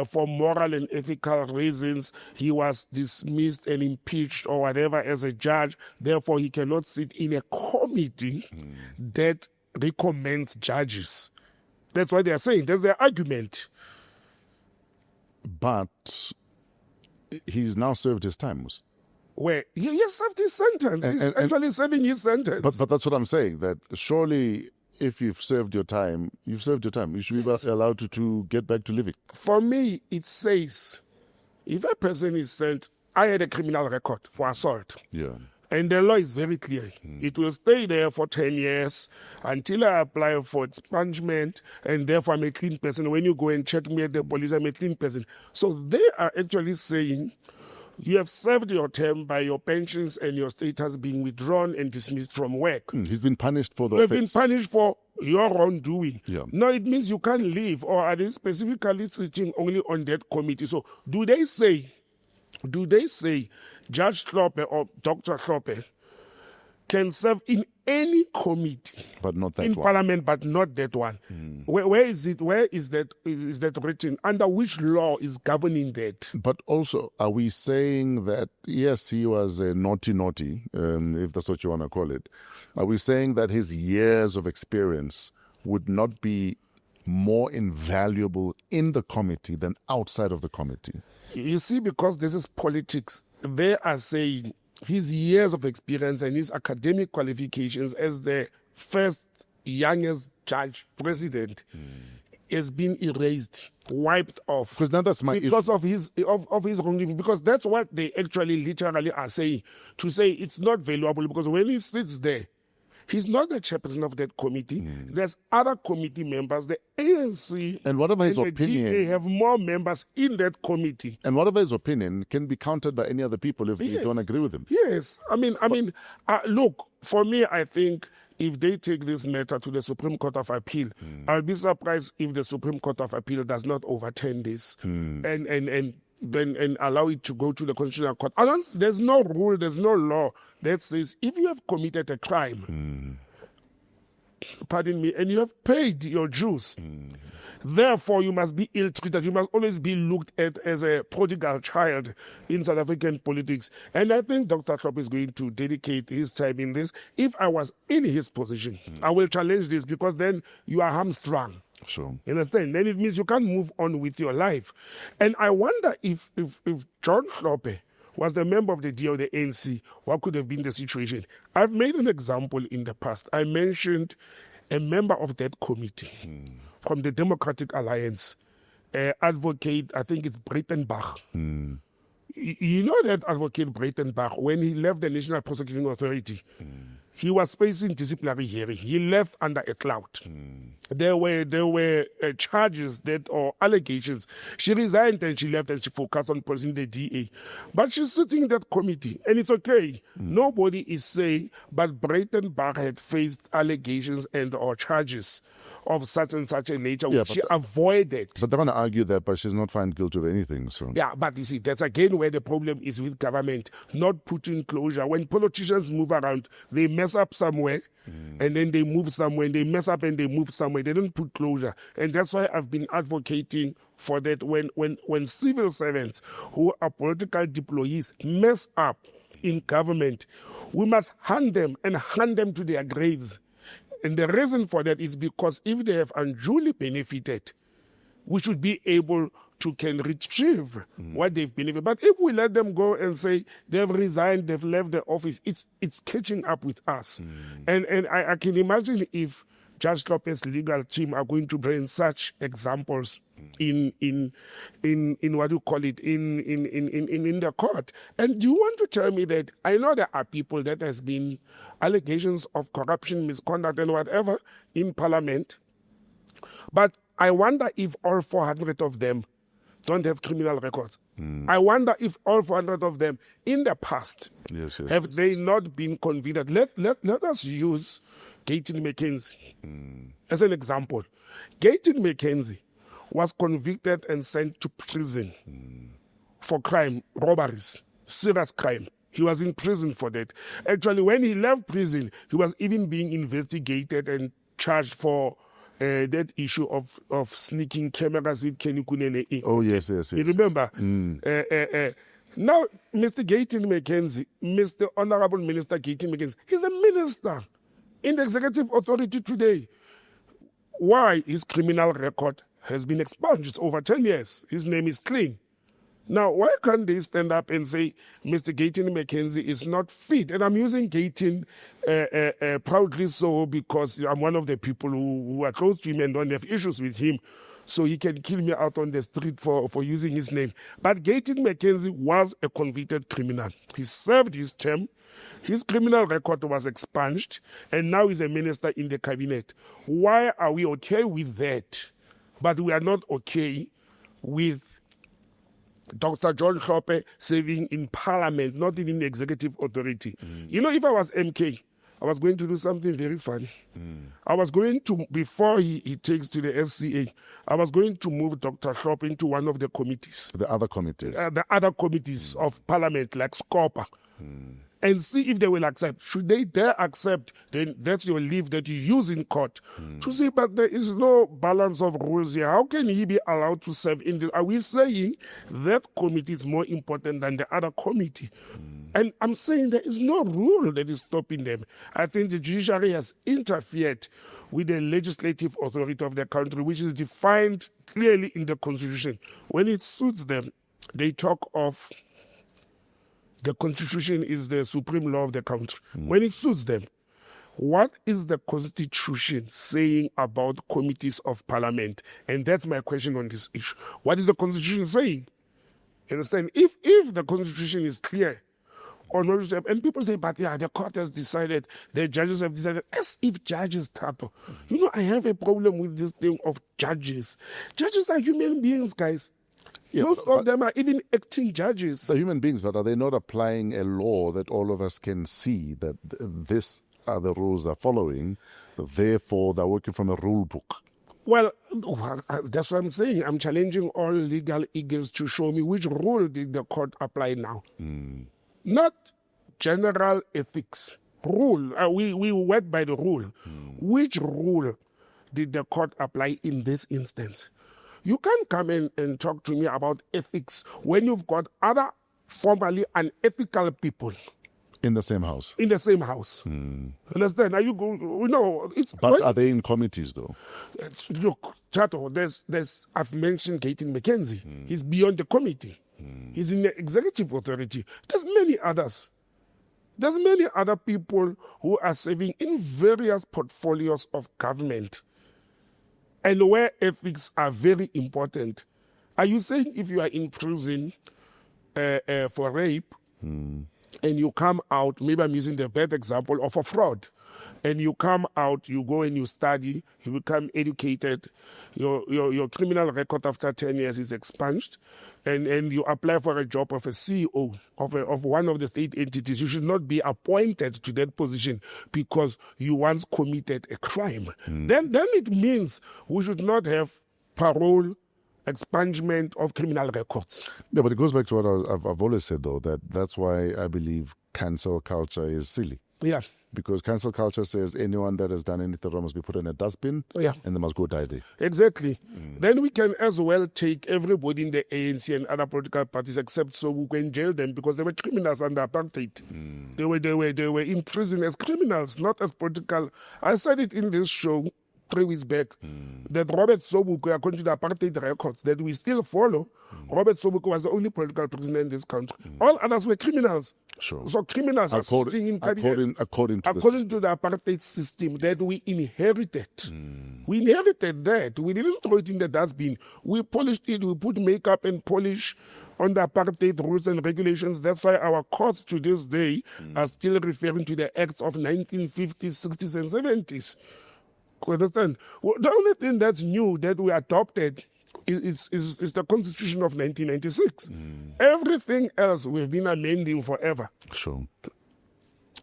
for moral and ethical reasons, he was dismissed and impeached or whatever as a judge. Therefore, he cannot sit in a committee that recommends judges. That's what they are saying. That's their argument. But he's now served his time. Where he served his sentence. He's actually serving his sentence. But that's what I'm saying, that surely if you've served your time, you've served your time. You should be allowed to get back to living. For me, it says, if a person is sent, I had a criminal record for assault. Yeah. And the law is very clear. It will stay there for 10 years until I apply for expungement, and therefore I'm a clean person. When you go and check me at the police, I'm a clean person. So they are actually saying, you have served your term by your pensions and your status being withdrawn and dismissed from work. He's been punished for the You've offense. been punished for your wrongdoing. Yeah. Now it means you can't leave, or are they specifically sitting only on that committee? So do they say Judge Trope or Dr. Trope can serve in any committee, But not that in one. Parliament, but not that one? Where is it? Where is that written? Under which law is governing that? But also, are we saying that, yes, he was a naughty, if that's what you want to call it. Are we saying that his years of experience would not be more invaluable in the committee than outside of the committee? You see, because this is politics, they are saying his years of experience and his academic qualifications as the first youngest judge president has been erased, wiped off. Because now that's my because of his wrongdoing. Because that's what they actually literally are saying, to say it's not valuable, because when he sits there, he's not the chairperson of that committee. There's other committee members. The ANC And whatever his and opinion- the GA have more members in that committee. And whatever his opinion can be countered by any other people if you Yes. don't agree with him. Yes, I mean, look, for me, I think if they take this matter to the Supreme Court of Appeal. I'll be surprised if the Supreme Court of Appeal does not overturn this and allow it to go to the Constitutional Court. There's no rule, there's no law that says if you have committed a crime, pardon me, and you have paid your dues, therefore you must be ill-treated. You must always be looked at as a prodigal child in South African politics. And I think Dr. Klopp is going to dedicate his time in this. If I was in his position, I will challenge this, because then you are hamstrung. Sure. You understand? Then it means you can't move on with your life. And I wonder if John Kloppe was the member of the D or the ANC, what could have been the situation? I've made an example in the past. I mentioned a member of that committee from the Democratic Alliance, advocate, I think it's Breitenbach. You know that advocate Breitenbach, when he left the National Prosecuting Authority, he was facing disciplinary hearing. He left under a cloud. There were charges or allegations. She resigned and she left and she focused on policing the DA. But she's sitting in that committee, and it's okay. Nobody is saying, but Breitenbach had faced allegations and or charges of such and such a nature, which she avoided. But they're going to argue that, but she's not found guilty of anything. So yeah, but you see, that's again where the problem is with government not putting closure. When politicians move around, they mess up somewhere, and then they move somewhere, and they mess up and they move somewhere. They don't put closure. And that's why I've been advocating for that. When civil servants who are political employees mess up in government, we must hand them to their graves. And the reason for that is because if they have unduly benefited, we should be able to can retrieve what they've benefited. But if we let them go and say they've resigned, they've left the office, it's catching up with us. And I can imagine if Judge Lopez's legal team are going to bring such examples in what you call it in the court. And do you want to tell me that I know there are people that has been allegations of corruption, misconduct, and whatever in Parliament, but I wonder if all 400 of them don't have criminal records. I wonder if all 400 of them in the past have they not been convicted. Let us use Gayton McKenzie as an example. Gayton McKenzie was convicted and sent to prison for crime, robberies, serious crime. He was in prison for that. Actually, when he left prison, he was even being investigated and charged for that issue of sneaking cameras with Kenny Kunene. Oh, yes. You remember? Now, Mr. Gayton McKenzie, Mr. Honorable Minister Gayton McKenzie, he's a minister in the executive authority today. Why? His criminal record has been expunged. It's over 10 years. His name is clean. Now, why can't they stand up and say Mr. Gayton McKenzie is not fit? And I'm using Gayton proudly so because I'm one of the people who are close to him and don't have issues with him. So he can kill me out on the street for using his name. But Gayton McKenzie was a convicted criminal. He served his term. His criminal record was expunged. And now he's a minister in the cabinet. Why are we okay with that? But we are not okay with Dr. John Kloppe serving in Parliament, not even the executive authority. You know, if I was MK, I was going to do something very funny. I was going to, before he takes to the FCA, I was going to move Dr. Kloppe into one of the committees. The other committees? The other committees of Parliament, like SCOPA. And see if they will accept. Should they dare accept, then that's your leave that you use in court. To say, but there is no balance of rules here. How can he be allowed to serve in the... Are we saying that committee is more important than the other committee? And I'm saying there is no rule that is stopping them. I think the judiciary has interfered with the legislative authority of the country, which is defined clearly in the Constitution. When it suits them, they talk of the Constitution is the supreme law of the country. When it suits them, what is the Constitution saying about committees of Parliament? And that's my question on this issue. What is the Constitution saying? You understand? If the Constitution is clear on what and people say, but yeah, the court has decided, the judges have decided, as if judges, Tato. You know, I have a problem with this thing of judges. Judges are human beings, guys. Yeah, most of them are even acting judges. They're human beings, but are they not applying a law that all of us can see that this are the rules they're following. Therefore, they're working from a rule book. Well, that's what I'm saying. I'm challenging all legal eagles to show me which rule did the court apply now. Not general ethics. Rule. We work by the rule. Which rule did the court apply in this instance? You can't come in and talk to me about ethics when you've got other formerly unethical people In the same house. in the same house. Understand? Are you going? No, it's. But are they in committees, though? Look, Chato, I've mentioned Gaten McKenzie. He's beyond the committee. He's in the executive authority. There's many others. There's many other people who are serving in various portfolios of government and where ethics are very important. Are you saying if you are in prison for rape and you come out, maybe I'm using the bad example of a fraud, and you come out, you go and you study, you become educated, your criminal record after 10 years is expunged, and you apply for a job of a CEO of one of the state entities, you should not be appointed to that position because you once committed a crime. Then it means we should not have parole, expungement of criminal records. Yeah, but it goes back to what I've always said, though, that's why I believe cancel culture is silly. Yeah. Because cancel culture says anyone that has done anything wrong must be put in a dustbin and they must go die there. Exactly. Then we can as well take everybody in the ANC and other political parties except so we can jail them because they were criminals under apartheid. They were in prison as criminals, not as political. I said it in this show 3 weeks back that Robert Sobukwe, according to the apartheid records that we still follow, Robert Sobukwe was the only political prisoner in this country. All others were criminals. Sure. So criminals are sitting in cabinet according to the apartheid system that we inherited. We inherited that. We didn't throw it in the dustbin. We polished it. We put makeup and polish on the apartheid rules and regulations. That's why our courts to this day are still referring to the acts of 1950s, 60s, and 70s. Understand? Well, the only thing that's new that we adopted is the Constitution of 1996. Everything else we've been amending forever. Sure.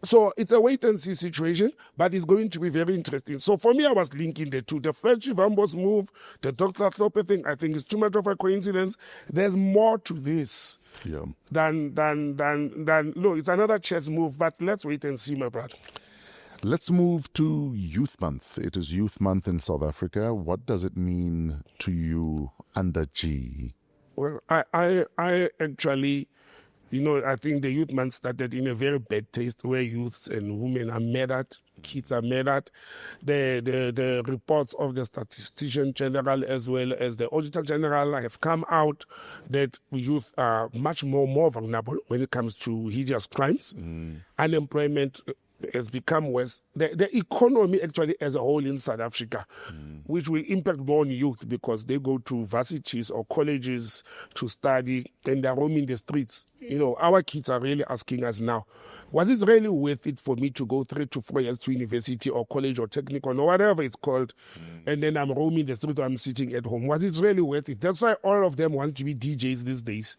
So it's a wait-and-see situation, but it's going to be very interesting. So for me, I was linking the two. The first SHIVAMBU's move, the Dr. Thorpe thing, I think it's too much of a coincidence. There's more to this than look, it's another chess move, but let's wait and see, my brother. Let's move to Youth Month. It is Youth Month in South Africa. What does it mean to you under G? Well, I actually, I think the Youth Month started in a very bad taste where youths and women are mad at, kids are mad at. The reports of the Statistician General as well as the Auditor General have come out that youth are much more vulnerable when it comes to hideous crimes. Unemployment has become worse. The economy actually as a whole in South Africa, which will impact more on youth because they go to varsities or colleges to study and they're roaming the streets. Our kids are really asking us now, was it really worth it for me to go 3 to 4 years to university or college or technical or whatever it's called, and then I'm roaming the street or I'm sitting at home? Was it really worth it? That's why all of them want to be DJs these days.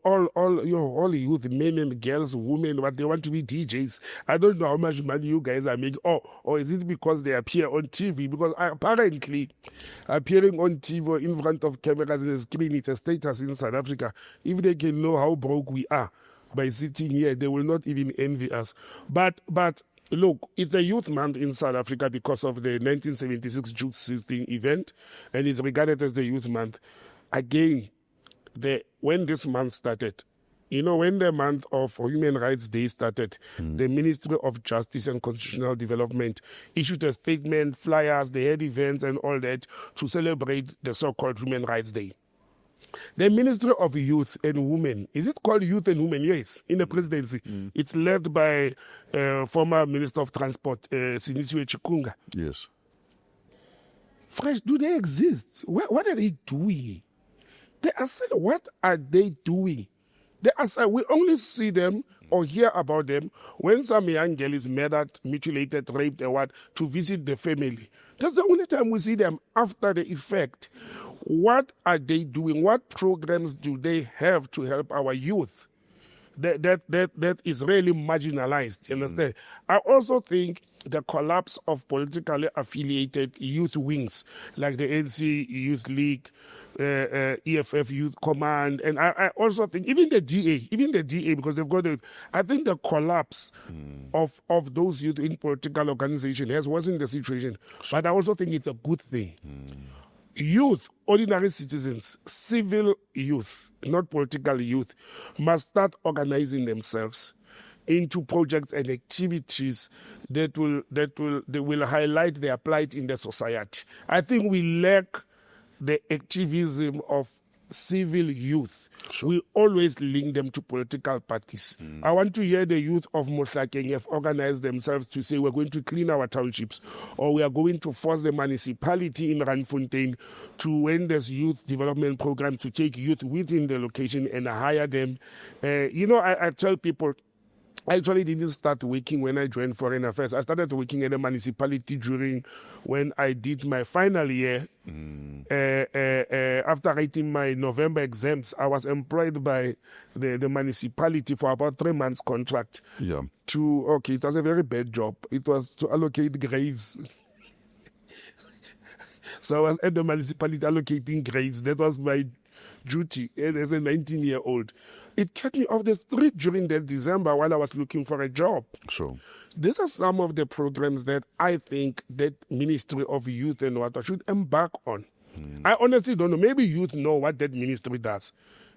All youth, men and girls, women, what they want to be DJs. I don't know how much money you guys are making. Or is it because they appear on TV? Because apparently, appearing on TV in front of cameras and a screen, it's a status in South Africa. If they can know how broke we are by sitting here, they will not even envy us. But look, it's a youth month in South Africa because of the 1976 June 16 event, and it's regarded as the youth month. Again, when this month started, when the month of Human Rights Day started, the Ministry of Justice and Constitutional Development issued a statement, flyers, they had events and all that to celebrate the so-called Human Rights Day. The Ministry of Youth and Women, is it called Youth and Women? Yes, in the presidency. It's led by former Minister of Transport, Siniswe Chikunga. Yes. Fresh, do they exist? What are they doing? What are they doing? We only see them or hear about them when some young girl is murdered, mutilated, raped, or what, to visit the family. That's the only time we see them after the effect. What are they doing? What programs do they have to help our youth? that is really marginalized. You understand? I also think the collapse of politically affiliated youth wings like the NC Youth League, EFF Youth Command, and I also think even the DA, because they've got I think the collapse of those youth in political organization has worsened the situation. But I also think it's a good thing. Youth, ordinary citizens, civil youth, not political youth, must start organizing themselves into projects and activities that will highlight their plight in the society. I think we lack the activism of civil youth. Sure. We always link them to political parties. I want to hear the youth of Mohlakeng have organized themselves to say we're going to clean our townships, or we are going to force the municipality in Randfontein to end this youth development program to take youth within the location and hire them. I tell people, I actually didn't start working when I joined Foreign Affairs. I started working at the municipality during when I did my final year. After writing my November exams, I was employed by the municipality for about 3 months contract. Yeah. It was a very bad job. It was to allocate graves. So I was at the municipality allocating graves. That was my duty as a 19-year-old. It kept me off the street during that December while I was looking for a job. Sure. These are some of the programs that I think that Ministry of Youth and Water should embark on. I honestly don't know. Maybe youth know what that ministry does.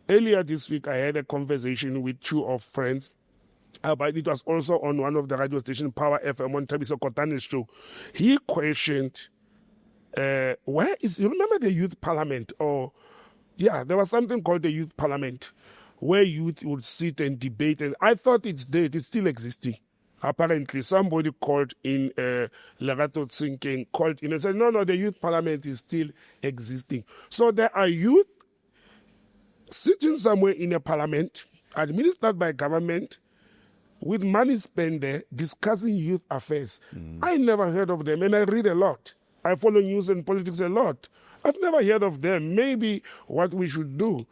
Earlier this week, I had a conversation with two of friends. But it was also on one of the radio station, Power FM, on Tabiso Kotane's show. He questioned, you remember the youth parliament? There was something called the youth parliament, where youth would sit and debate. And I thought it's dead. It's still existing. Apparently, somebody called in, Lerato Tsinkeng called in and said, no, the youth parliament is still existing. So there are youth sitting somewhere in a parliament, administered by government, with money spent there, discussing youth affairs. I never heard of them, and I read a lot. I follow news and politics a lot. I've never heard of them. Maybe what we should do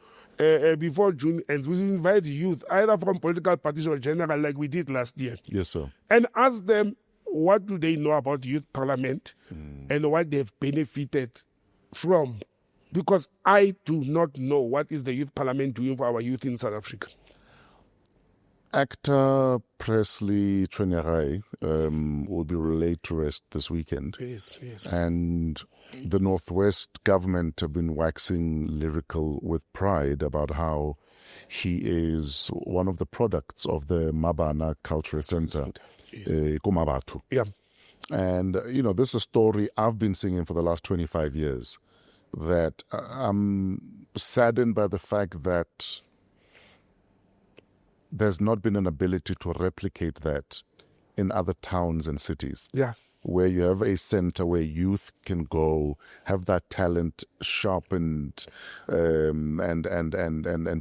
before June ends, we invite youth, either from political parties or general, like we did last year. Yes, sir. And ask them, what do they know about youth parliament and what they've benefited from? Because I do not know what is the youth parliament doing for our youth in South Africa. Actor Presley Twenyerai will be laid to rest this weekend. Yes. And the Northwest government have been waxing lyrical with pride about how he is one of the products of the Mabana Cultural Center, Kumabatu. Yeah. And, this is a story I've been singing for the last 25 years, that I'm saddened by the fact that there's not been an ability to replicate that in other towns and cities. Yeah. Where you have a center where youth can go, have that talent sharpened, and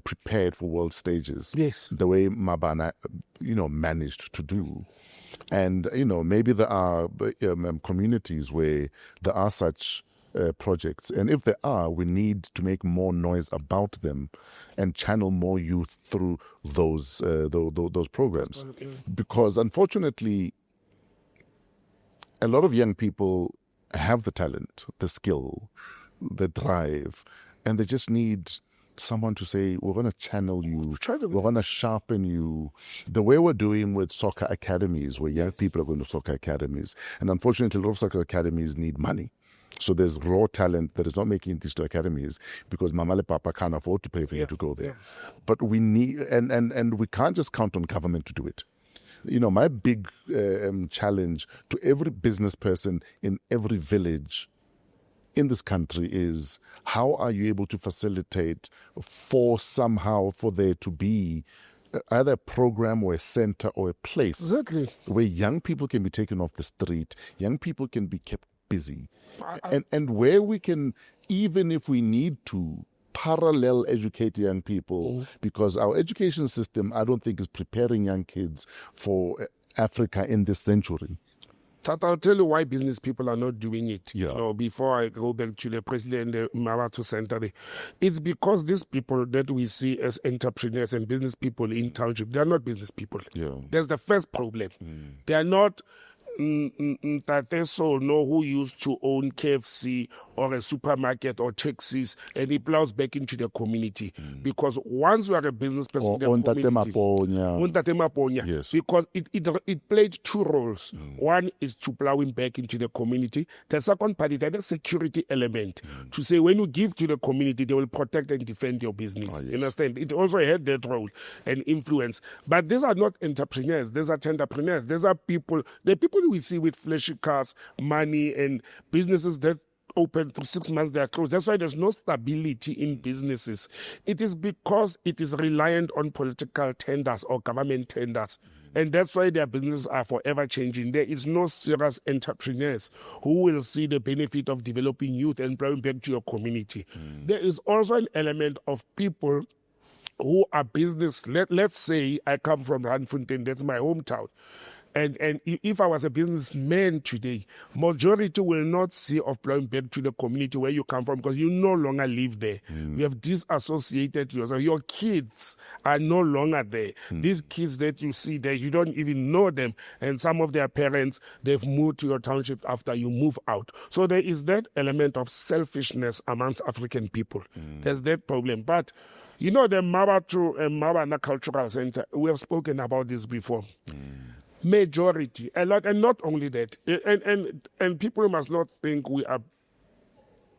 prepared for world stages. Yes. The way Mabana, managed to do. And, maybe there are communities where there are such projects. And if there are, we need to make more noise about them and channel more youth through those programs. Because unfortunately, a lot of young people have the talent, the skill, the drive, and they just need someone to say, we're going to channel you, we're going to sharpen you. The way we're doing with soccer academies, where young people are going to soccer academies. And unfortunately, a lot of soccer academies need money. So there's raw talent that is not making it to academies because Mama and Papa can't afford to pay for you to go there. Yeah. But we need, and we can't just count on government to do it. My big challenge to every business person in every village in this country is, how are you able to facilitate for there to be either a program or a center or a place where young people can be taken off the street, young people can be kept busy, and where we can, even if we need to, parallel educate young people, because our education system, I don't think, is preparing young kids for Africa in this century. Tata, I'll tell you why business people are not doing it. Yeah. You know, before I go back to the president, the Marato Center, it's because these people that we see as entrepreneurs and business people in township, they are not business people. Yeah. That's the first problem. They are not Tate Sono who used to own KFC or a supermarket or taxis, and he plows back into the community. Because once you are a business person in the community, Ntate Maponya, Yes. because it played two roles. One is to plow him back into the community. The second part is the security element, to say when you give to the community, they will protect and defend your business. Yes. You understand? It also had that role and influence. But these are not entrepreneurs. These are entrepreneurs. These are people. The people we see with flashy cars, money, and businesses that open for 6 months, they are closed. That's why there's no stability in businesses. It is because it is reliant on political tenders or government tenders. And that's why their businesses are forever changing. There is no serious entrepreneurs who will see the benefit of developing youth and bringing back to your community. There is also an element of people who are business. Let's say I come from Randfontein, that's my hometown. And if I was a businessman today, majority will not see of blowing back to the community where you come from because you no longer live there. You have disassociated yourself. Your kids are no longer there. These kids that you see there, you don't even know them. And some of their parents, they've moved to your township after you move out. So there is that element of selfishness amongst African people. There's that problem. But you know, the Mabana Cultural Center, we have spoken about this before. Majority, a lot, and not only that, and people must not think we are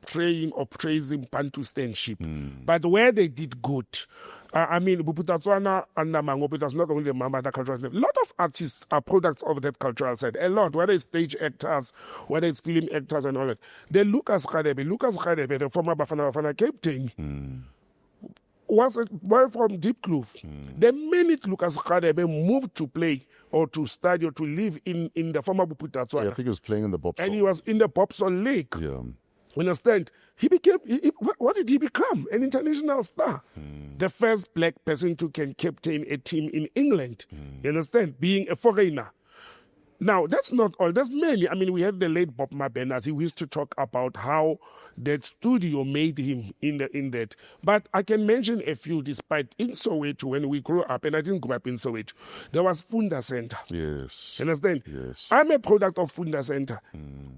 praying or praising Bantustanship, but where they did good. I mean, Buputatswana and Namangope, that's not only the Mambata cultural center. A lot of artists are products of that cultural side. A lot, whether it's stage actors, whether it's film actors and all that. The Lucas Khadebe, the former Bafana captain, was a boy from Deep Kloof. The minute Lucas Khadebe moved to play or to study or to live in the former Buputatswana, I think he was playing in the Botsang. and he was in the Bobson League. Yeah. Understand? He became, what did he become? An international star. The first black person to can captain a team in England. You understand? Being a foreigner. Now, that's not all. There's many. I mean, we had the late Bob Mabenas. He used to talk about how that studio made him in that. But I can mention a few, despite in Soweto, when we grew up, and I didn't grow up in Soweto, there was Funda Center. Yes. You understand? Yes. I'm a product of Funda Center.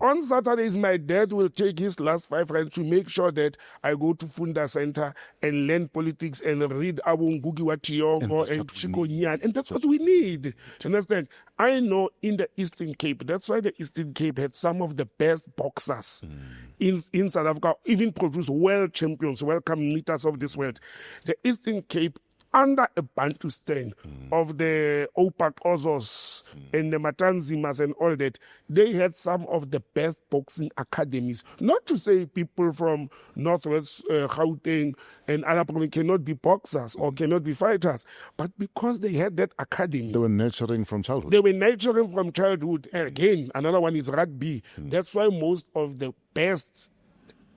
On Saturdays, my dad will take his last 5 rands to make sure that I go to Funda Center and learn politics and read Abu Ngugi wa Thiong'o and Chico Nyan. And that's what we need. You understand? I know in the Eastern Cape, that's why the Eastern Cape had some of the best boxers in South Africa, even produced world champions, welcome leaders of this world. The Eastern Cape, under a Bantustan of the Opak Ozos and the Matanzimas and all that, they had some of the best boxing academies. Not to say people from Northwest Gauteng and other provinces cannot be boxers or cannot be fighters, but because they had that academy. They were nurturing from childhood. They were nurturing from childhood. And again, another one is rugby. That's why most of the best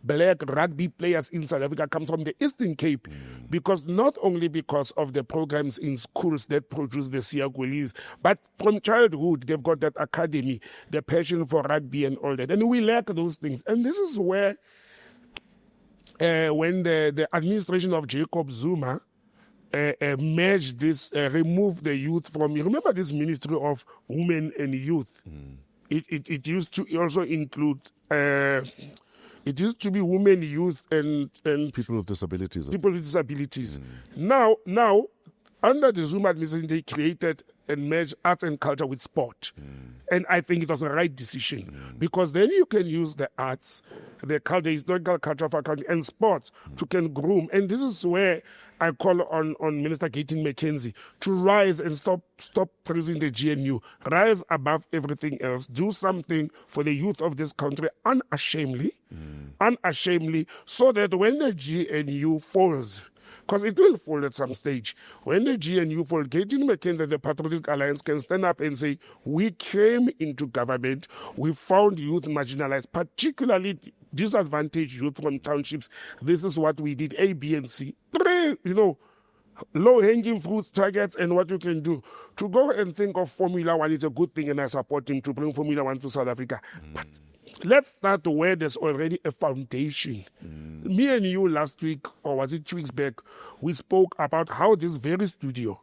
black rugby players in South Africa comes from the Eastern Cape, because not only because of the programs in schools that produce the Siyagulis, but from childhood they've got that academy, the passion for rugby and all that, and we lack those things. And this is where when the administration of Jacob Zuma merged this, removed the youth from, you remember this Ministry of Women and Youth, it used to also include it used to be women, youth, and people with disabilities. People with disabilities. Now, under the Zuma administration, they created and merged arts and culture with sport. And I think it was a right decision, because then you can use the arts, the culture, historical culture of our country, and sports to can groom. And this is where I call on Minister Gayton McKenzie to rise and stop praising the GNU, rise above everything else, do something for the youth of this country unashamedly, so that when the GNU falls, because it will fall at some stage, when the GNU falls, Gayton McKenzie, the Patriotic Alliance, can stand up and say, we came into government, we found youth marginalized, particularly disadvantaged youth from townships. This is what we did, A, B, and C. You know, low-hanging fruits, targets, and what you can do. To go and think of Formula One is a good thing, and I support him to bring Formula One to South Africa. But let's start where there's already a foundation. Me and you last week, or was it 2 weeks back, we spoke about how this very studio,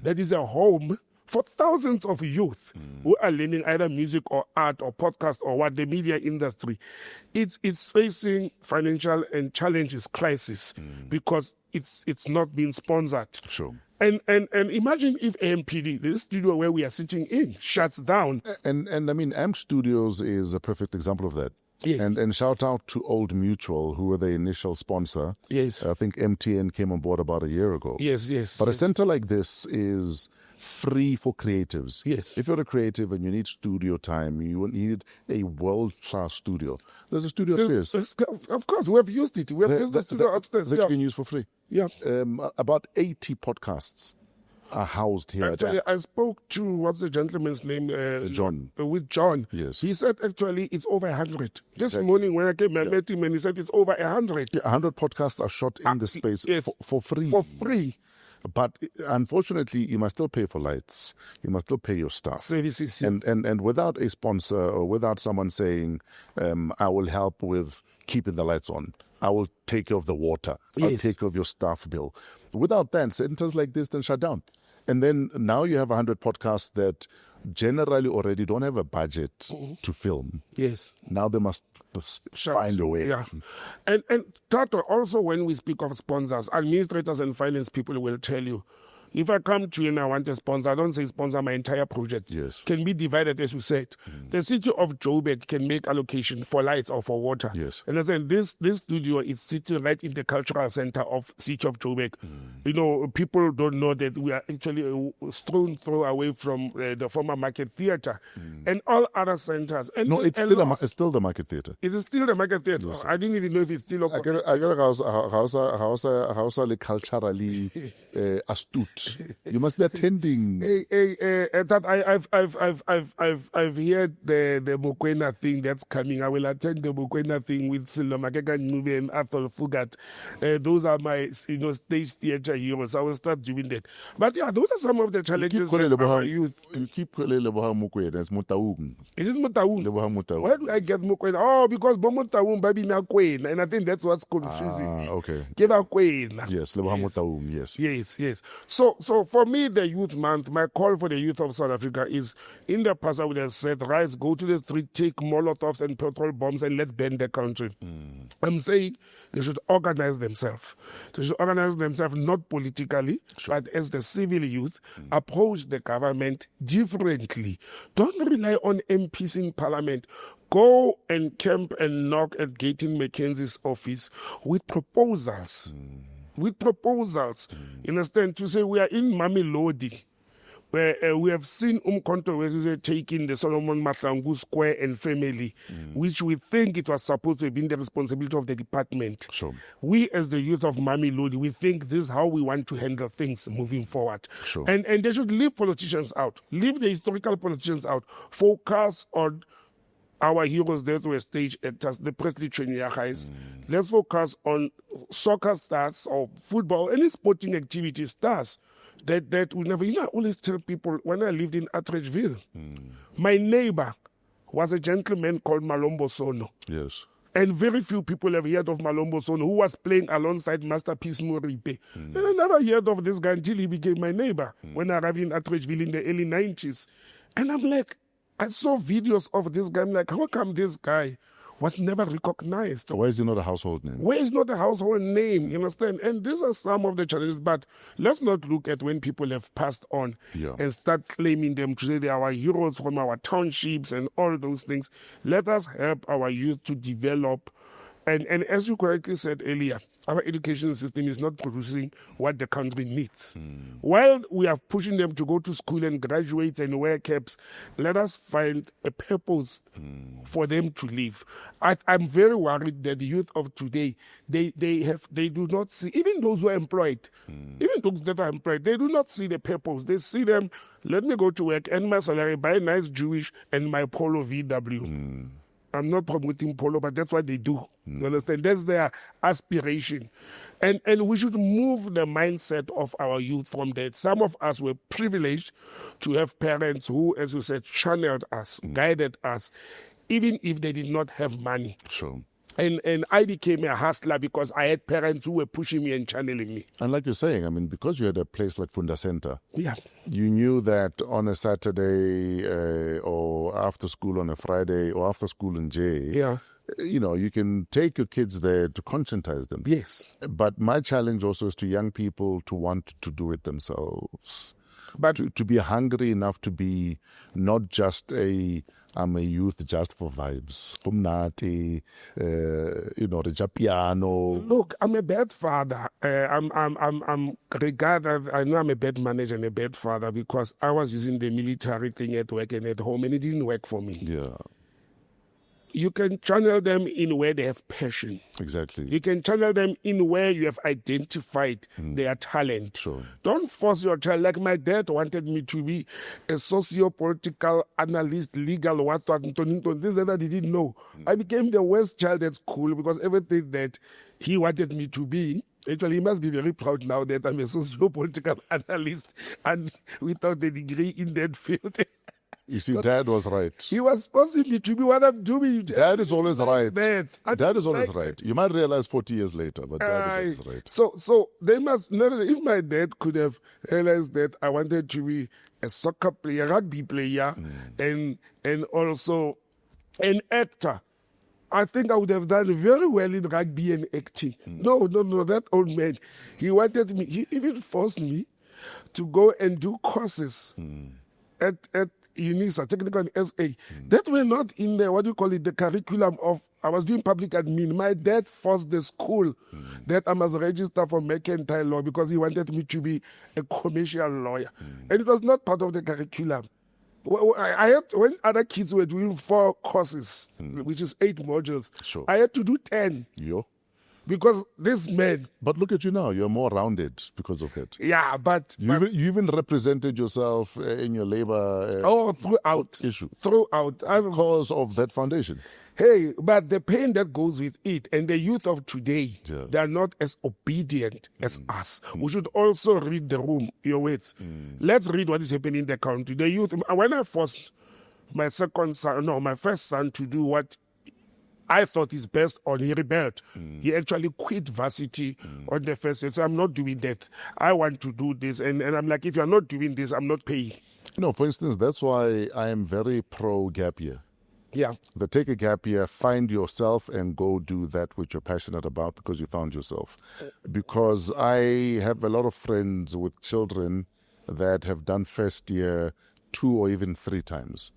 that is a home for thousands of youth who are learning either music or art or podcast or what, the media industry, it's facing financial and challenges, crisis, because it's not being sponsored. Sure. And imagine if AMPD, the studio where we are sitting in, shuts down. And I mean, AMP Studios is a perfect example of that. Yes. And shout out to Old Mutual, who were the initial sponsor. Yes. I think MTN came on board about a year ago. Yes. But a center like this is free for creatives. Yes. If you're a creative and you need studio time, you need a world-class studio. There's a studio upstairs. Of course, we have used it. We have used the studio upstairs. That you can use for free. Yeah. About 80 podcasts are housed here Actually, at I spoke to, what's the gentleman's name? John. With John. Yes. He said actually it's over 100. This morning when I came, I met him and he said it's over 100. 100 podcasts are shot in the space yes. for free. For free. But unfortunately, you must still pay for lights. You must still pay your staff. Services. Yeah. And without a sponsor or without someone saying, I will help with keeping the lights on, I will take care of the water, I'll Yes. take care of your staff bill. Without that, centers like this then shut down. And then now you have 100 podcasts that generally already don't have a budget to film. Yes. Now they must find a way. Yeah. And Tato, also when we speak of sponsors, administrators and finance people will tell you, if I come to you and I want a sponsor, I don't say sponsor my entire project. Yes. Can be divided, as you said. The city of Joburg can make allocation for lights or for water. Yes. And I said, this studio is sitting right in the cultural center of city of Joburg. You know, people don't know that we are actually a stone throw away from the former Market Theatre and all other centers. And No, it's still the Market Theatre. It is still the Market Theatre. Yes, I didn't even know if it's still I open. get how culturally astute. You must be attending. That I've heard the Mokoena thing that's coming. I will attend the Mokoena thing with Silo Makeka Ncube and Athol Fugat. Those are my stage theatre heroes. I will start doing that. But yeah, those are some of the challenges that our youth. You keep calling Leboha Mokoena. It's Motaung. Is it Motaung? Leboha Motaung. Where do I get Mokoena? Oh, because Motaung baby na Kwena, and I think that's what's confusing. Okay. Give out Kwena. Yes, Leboha Motaung, yes. Yes. So for me, the Youth Month, my call for the youth of South Africa is, in the past I would have said, rise, go to the street, take Molotovs and petrol bombs and let's burn the country. I'm saying they should organize themselves. They should organize themselves not politically, but as the civil youth, approach the government differently. Don't rely on MPs in parliament. Go and camp and knock at Gayton McKenzie's office with proposals. You understand? To say we are in Mamelodi, where we have seen controversies taking the Solomon Mahlangu Square and family, which we think it was supposed to have been the responsibility of the department. Sure. We, as the youth of Mamelodi, we think this is how we want to handle things moving forward. Sure. And they should leave politicians out. Leave the historical politicians out. Focus on our heroes that were stage actors, the Presley Training guys. Let's focus on soccer stars or football, any sporting activity stars that we never. I always tell people when I lived in Atteridgeville, my neighbor was a gentleman called Malombo Sono. Yes. And very few people have heard of Malombo Sono, who was playing alongside Masterpiece Moripe. And I never heard of this guy until he became my neighbor when I arrived in Atteridgeville in the early 90s. And I'm like, I saw videos of this guy. I'm like, how come this guy was never recognized? So why is he not a household name? Where is not a household name? You understand? And these are some of the challenges. But let's not look at when people have passed on and start claiming them to say they are our heroes from our townships and all those things. Let us help our youth to develop. And as you correctly said earlier, our education system is not producing what the country needs. While we are pushing them to go to school and graduate and wear caps, let us find a purpose for them to live. I'm very worried that the youth of today, they do not see, even those who are employed, even those that are employed, they do not see the purpose. They see them, let me go to work, earn my salary, buy a nice Jewish and my Polo VW. I'm not promoting polo, but that's what they do. You understand? That's their aspiration. And we should move the mindset of our youth from that. Some of us were privileged to have parents who, as you said, channeled us, guided us, even if they did not have money. Sure. And I became a hustler because I had parents who were pushing me and channeling me. And like you're saying, I mean, because you had a place like Funda Center, Yeah. you knew that on a Saturday or after school on a Friday or after school in J, Yeah. you know, you can take your kids there to conscientize them. Yes. But my challenge also is to young people to want to do it themselves. But To be hungry enough to be not just I'm a youth just for vibes. Kumnati, you know, the piano. look, I'm a bad father. I'm regarded. I know I'm a bad manager and a bad father because I was using the military thing at work and at home, and it didn't work for me. Yeah, You can channel them in where they have passion. exactly. You can channel them in where you have identified their talent. Sure. Don't force your child. Like my dad wanted me to be a socio-political analyst, legal, what, this and that he didn't know. I became the worst child at school because everything that he wanted me to be, actually, he must be very proud now that I'm a socio-political analyst and without a degree in that field. You see, Dad was right. He was forcing me to be what I'm doing. Dad is always right. That. Dad is always right. You might realize 40 years later, but Dad is always right. So they must know if my dad could have realized that I wanted to be a soccer player, rugby player, and also an actor, I think I would have done very well in rugby and acting. No, that old man, he wanted me, he even forced me to go and do courses at UNISA, technical and SA, that were not in the, the curriculum of, I was doing public admin. My dad forced the school that I must register for mercantile law because he wanted me to be a commercial lawyer. And it was not part of the curriculum. I had, when other kids were doing 4 courses, which is 8 modules, Sure. I had to do 10 Yo. because this man, But look at you now. You're more rounded because of it. yeah, but You even represented yourself in your labor throughout, issue I'm because of that foundation. Hey, but the pain that goes with it, and the youth of today, Yeah. they are not as obedient as us. We should also read the room, your words. Let's read what is happening in the country. The youth, when I forced my first son to do what I thought is best on, he rebelled. He actually quit varsity on the first day. So I'm not doing that. I want to do this. And I'm like, if you're not doing this, I'm not paying. You know, for instance, that's why I am very pro gap year. Yeah. Take a gap year, find yourself, and go do that which you're passionate about because you found yourself. Because I have a lot of friends with children that have done first year 2 or even 3 times.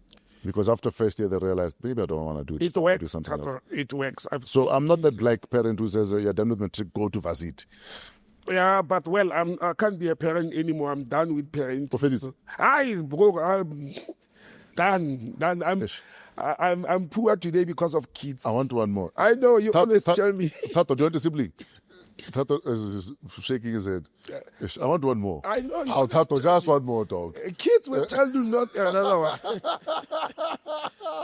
Because after first year, they realized, maybe I don't want to do this. It I wanna do works, something else. it works. So I'm not that black parent who says, you're done with matric, go to varsity. Yeah, but well, I can't be a parent anymore. I'm done with parenting. Ofeditse. I'm done. I'm poor today because of kids. I want one more. I know, you always tell me. Tato, do you want a sibling? Tato is shaking his head. I want one more. I know. You Oh, always Tato, tell just me. one more, dog. Kids will tell you not another one.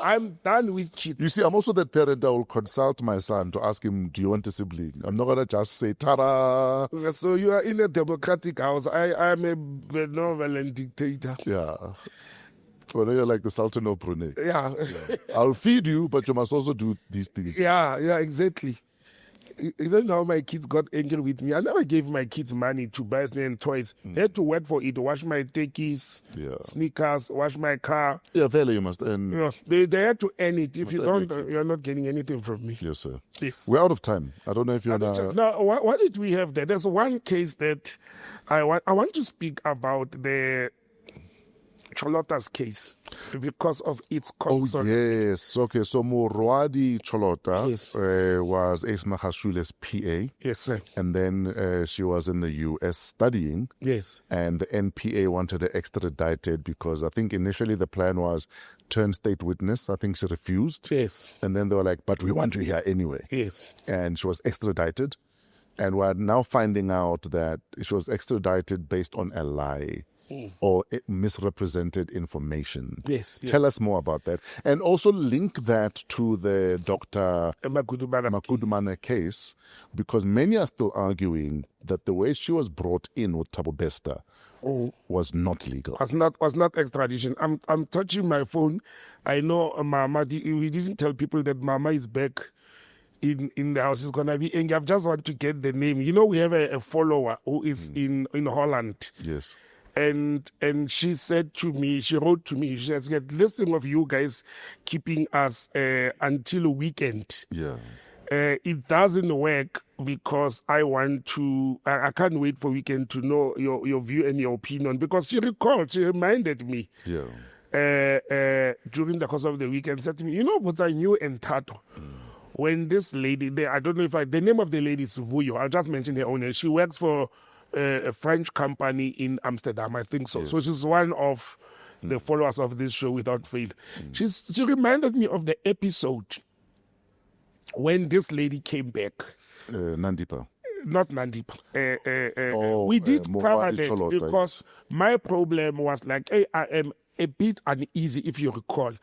I'm done with kids. You see, I'm also that parent that will consult my son to ask him, do you want a sibling? I'm not going to just say, ta-da. So you are in a democratic house. I am a benevolent dictator. Yeah. Well, you're like the Sultan of Brunei. Yeah. I'll feed you, but you must also do these things. Yeah, exactly. You don't know how my kids got angry with me. I never gave my kids money to buy them toys. They had to work for it, wash my techies, sneakers, wash my car. Yeah, fairly you must earn. You know, they had to earn it. If you don't, you're not getting anything from me. Yes, sir. Yes. We're out of time. I don't know if you're now. Now, what did we have there? There's one case that I want to speak about, the Cholota's case, because of its concern. Oh, yes. Okay, so Morwadi Cholota Yes. was Ace Mahashule's PA. Yes, sir. And then she was in the US studying. Yes. And the NPA wanted her extradited because I think initially the plan was turn state witness. I think she refused. Yes. And then they were like, but we want you here anyway. Yes. And she was extradited. And we're now finding out that she was extradited based on a lie. or misrepresented information. Yes. Tell us more about that. And also link that to the Dr. Makudumane case, because many are still arguing that the way she was brought in with Thabo Bester was not legal. Was not extradition. I'm touching my phone. I know Mama, we didn't tell people that Mama is back in the house. Is gonna be, and I just want to get the name. You know, we have a follower who is in Holland. Yes. And she said to me, she wrote to me, she said, listening of you guys keeping us until weekend. Yeah. It doesn't work because I can't wait for weekend to know your view and your opinion, because she reminded me. Yeah. During the course of the weekend, said to me, you know what I knew in Tato? When this lady, I don't know if the name of the lady is Vuyo, I'll just mention her own name. She works for a French company in Amsterdam, I think so. Yes. So she's one of the followers of this show without fail. She reminded me of the episode when this lady came back. Nandipa. Not Nandipa. We did cover that because my problem was like, hey, I am a bit uneasy, if you recall,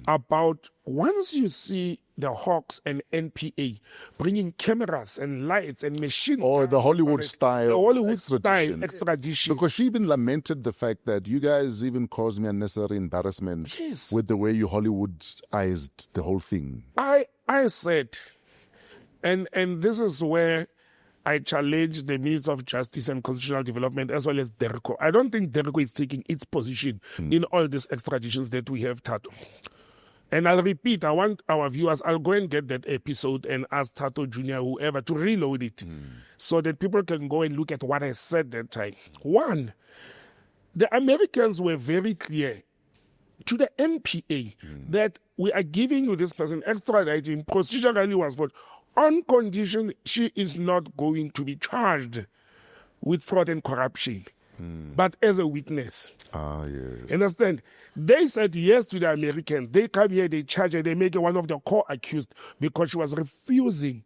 about once you see the Hawks and NPA bringing cameras and lights and machine guns, the Hollywood style extradition. Because she even lamented the fact that you guys even caused me unnecessary embarrassment with the way you Hollywoodized the whole thing. I said, and this is where I challenge the Minister of Justice and Constitutional Development as well as DERCO. I don't think DERCO is taking its position in all these extraditions that we have, Tato. And I'll repeat, I want our viewers, I'll go and get that episode and ask Tato Jr., whoever, to reload it so that people can go and look at what I said that time. One, the Americans were very clear to the NPA that we are giving you this person extraditing procedurally was what, on condition she is not going to be charged with fraud and corruption, but as a witness. Yes. Understand? They said yes to the Americans. They come here, they charge her, they make her one of the core accused because she was refusing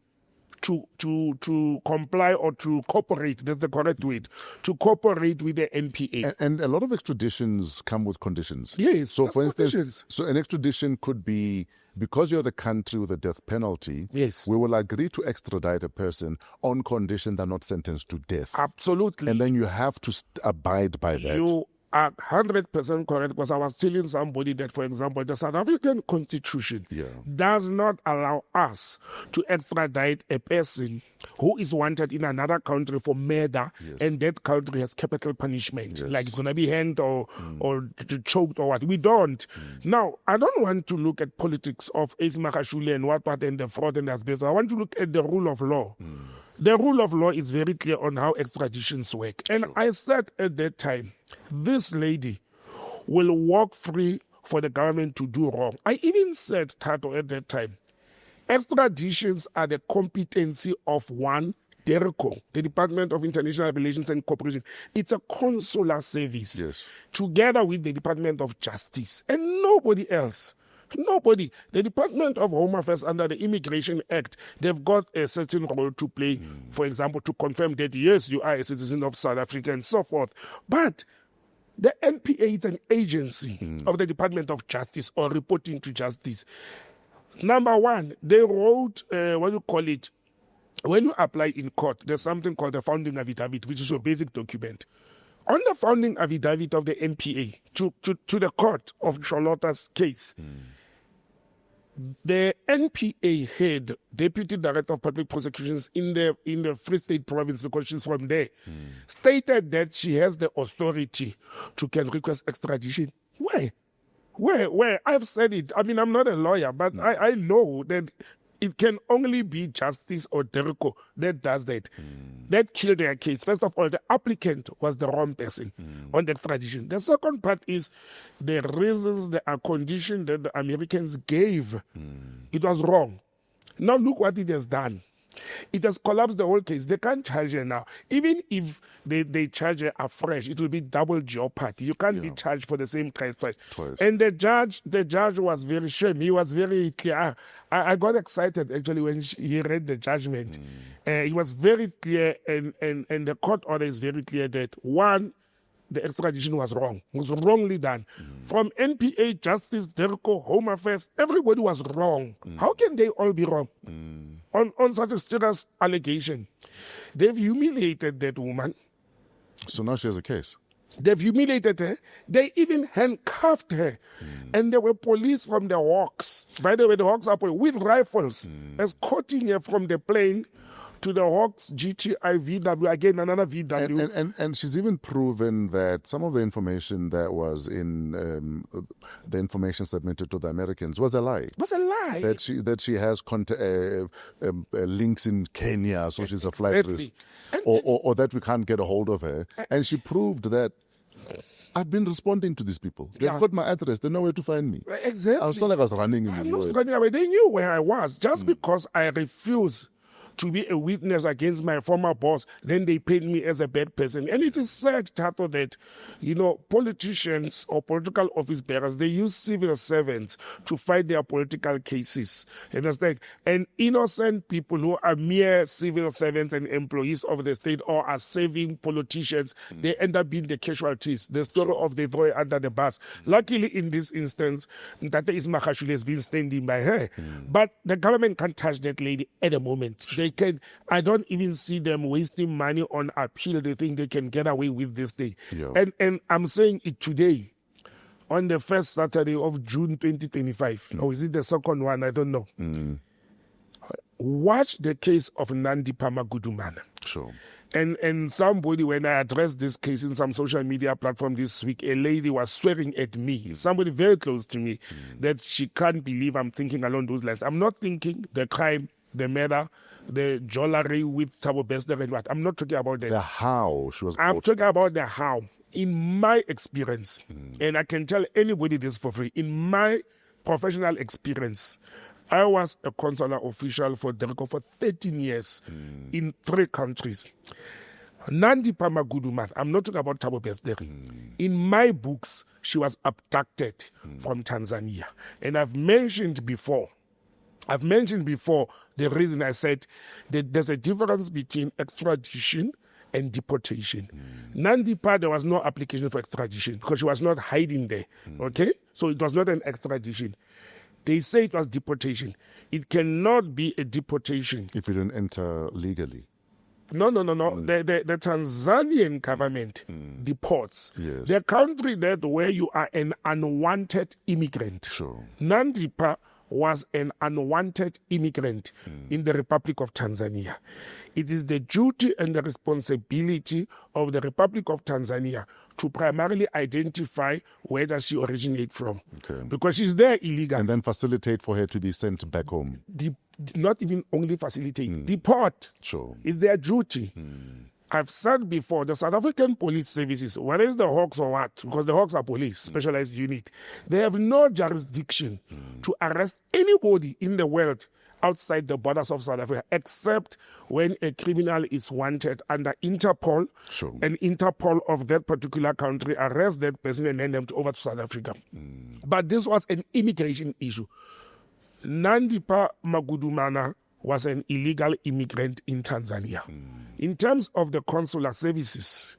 to comply or to cooperate. That's the correct word. To cooperate with the NPA. And a lot of extraditions come with conditions. Yes. So, for instance, an extradition could be, because you're the country with a death penalty, we will agree to extradite a person on condition they're not sentenced to death. Absolutely. And then you have to abide by that. You are 100% correct, because I was telling somebody that, for example, the South African Constitution does not allow us to extradite a person who is wanted in another country for murder, and that country has capital punishment, like it's going to be hanged or choked or what. We don't. Now, I don't want to look at politics of Ace Makashule and what and the fraud and asbestos. I want to look at the rule of law. The rule of law is very clear on how extraditions work. And I said at that time, this lady will walk free for the government to do wrong. I even said, Tato, at that time, extraditions are the competency of one, DERCO, the Department of International Relations and Cooperation. It's a consular service, together with the Department of Justice, and nobody else. Nobody. The Department of Home Affairs under the Immigration Act, they've got a certain role to play, for example, to confirm that, yes, you are a citizen of South Africa and so forth. But the NPA is an agency of the Department of Justice, or reporting to justice. Number one, they wrote, what do you call it? When you apply in court, there's something called the founding affidavit, which is your basic document. On the founding affidavit of the NPA to the court of Charlotta's case, the NPA head, Deputy Director of Public Prosecutions in the Free State Province, because she's from there, stated that she has the authority to can request extradition. Where? I've said it. I mean, I'm not a lawyer, but I know that it can only be justice or DERCO that does that. That killed their case. First of all, the applicant was the wrong person on the extradition. The second part is the reasons, the condition that the Americans gave. It was wrong. Now look what it has done. It has collapsed the whole case. They can't charge her now. Even if they charge her afresh, it will be double jeopardy. You can't be charged for the same case twice. And the judge was very sure. He was very clear. I got excited actually when he read the judgment. He was very clear, and the court order is very clear that one, the extradition was wrong. It was wrongly done. From NPA, Justice, DERCO, Home Affairs, everybody was wrong. How can they all be wrong on such a serious allegation? They've humiliated that woman. So now she has a case. They've humiliated her. They even handcuffed her. And there were police from the Hawks. By the way, the Hawks are with rifles escorting her from the plane to the Hawks GTI VW, again another VW. And she's even proven that some of the information that was in the information submitted to the Americans was a lie. Was a lie. That she has links in Kenya, so she's a flight risk, or that we can't get a hold of her. And she proved that I've been responding to these people. They've got my address. They know where to find me. Exactly. I was not like I was running in I'm the not US. running away. They knew where I was. Just because I refuse to be a witness against my former boss, then they paid me as a bad person. And it is sad, Tato, that, politicians or political office bearers, they use civil servants to fight their political cases. You understand? And innocent people who are mere civil servants and employees of the state or are serving politicians, they end up being the casualties. The story of they throw it under the bus. Luckily, in this instance, Tate Ismakashule has been standing by her. But the government can't touch that lady at the moment. I don't even see them wasting money on appeal. They think they can get away with this thing. Yeah. And I'm saying it today, on the first Saturday of June 2025. Or is it the second one? I don't know. Watch the case of Nandi Pamagudumana. Sure. And somebody, when I addressed this case in some social media platform this week, a lady was swearing at me, somebody very close to me, that she can't believe I'm thinking along those lines. I'm not thinking the crime, the murder, the jewelry with Thabo Bester and what. I'm not talking about that. The how she was I'm brought. talking about the how. In my experience, and I can tell anybody this for free, in my professional experience, I was a consular official for DERCO for 13 years in 3 countries. Nandi Pamaguduman, I'm not talking about Thabo Bester. In my books, she was abducted from Tanzania. And I've mentioned before the reason I said that there's a difference between extradition and deportation. Nandipa, there was no application for extradition because she was not hiding there. Okay? So it was not an extradition. They say it was deportation. It cannot be a deportation. If you don't enter legally. No. The Tanzanian government deports. Yes. The country that where you are an unwanted immigrant. Sure. Nandipa was an unwanted immigrant in the Republic of Tanzania. It is the duty and the responsibility of the Republic of Tanzania to primarily identify where does she originate from. Okay. Because she's there illegal. And then facilitate for her to be sent back home. Not even only facilitate, deport. Sure. It's their duty. I've said before, the South African police services, whether it's the Hawks or what, because the Hawks are police, specialized unit, they have no jurisdiction to arrest anybody in the world outside the borders of South Africa, except when a criminal is wanted under Interpol, Sure. and Interpol of that particular country arrest that person and hand them over to South Africa. But this was an immigration issue. Nandipa Magudumana was an illegal immigrant in Tanzania. In terms of the consular services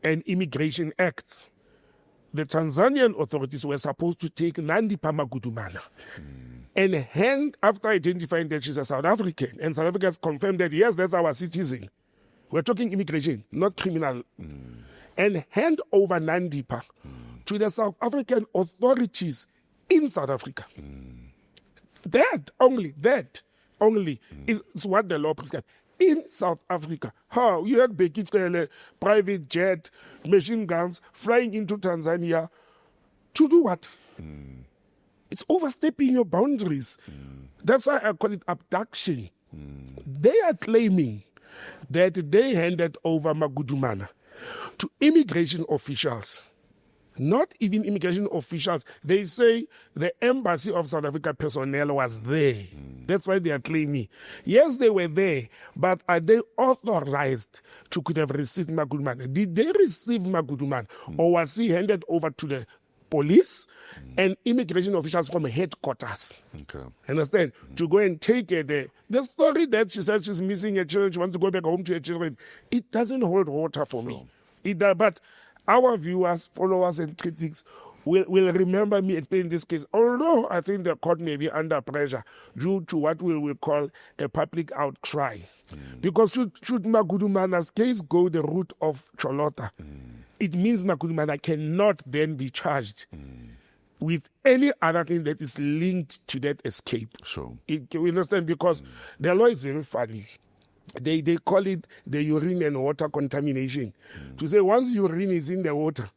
and immigration acts, the Tanzanian authorities were supposed to take Nandipa Magudumana and hand, after identifying that she's a South African, and South Africa has confirmed that, yes, that's our citizen. We're talking immigration, not criminal. And hand over Nandipa to the South African authorities in South Africa. That only is what the law prescribes. In South Africa, how you had Bekitele, private jet, machine guns flying into Tanzania to do what? It's overstepping your boundaries. That's why I call it abduction. They are claiming that they handed over Magudumana to immigration officials. Not even immigration officials. They say the embassy of South Africa personnel was there. That's why they are claiming. Yes, they were there, but are they authorized to could have received Magudumana? Did they receive Magudumana, or was he handed over to the police and immigration officials from headquarters? Okay. Understand? To go and take her there. The story that she said she's missing her children, she wants to go back home to her children, it doesn't hold water for me. But our viewers, followers, and critics will remember me explaining this case, although I think the court may be under pressure due to what we will call a public outcry. Because should Magudumana's case go the route of Cholota, it means Magudumana cannot then be charged with any other thing that is linked to that escape. Sure. You understand? Because the law is very funny. They call it the urine and water contamination. To say once urine is in the water,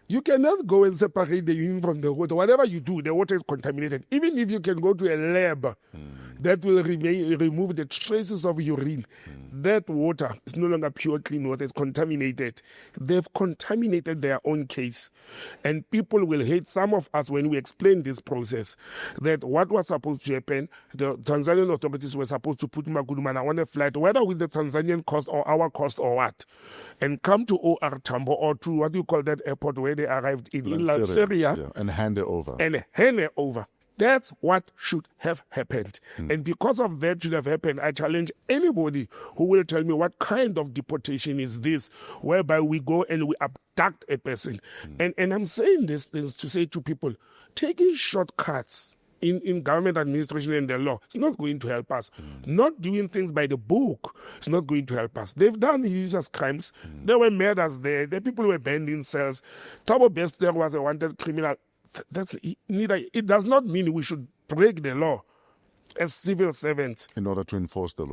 you cannot go and separate the urine from the water. Whatever you do, the water is contaminated. Even if you can go to a lab that will remove the traces of urine, that water is no longer pure clean water, it's contaminated. They've contaminated their own case. And people will hate some of us when we explain this process, that what was supposed to happen, the Tanzanian authorities were supposed to put Magudumana on a flight, whether with the Tanzanian cost or our cost or what, and come to OR Tambo or to what you call that airport where they arrived in Lanseria, and hand it over. That's what should have happened. And because of that should have happened, I challenge anybody who will tell me what kind of deportation is this, whereby we go and we abduct a person. And I'm saying these things to say to people, taking shortcuts in government administration and the law, it's not going to help us. Not doing things by the book, it's not going to help us. They've done heinous crimes. There were murders there. The people were banned in cells. Thabo Bester was a wanted criminal. It does not mean we should break the law as civil servants in order to enforce the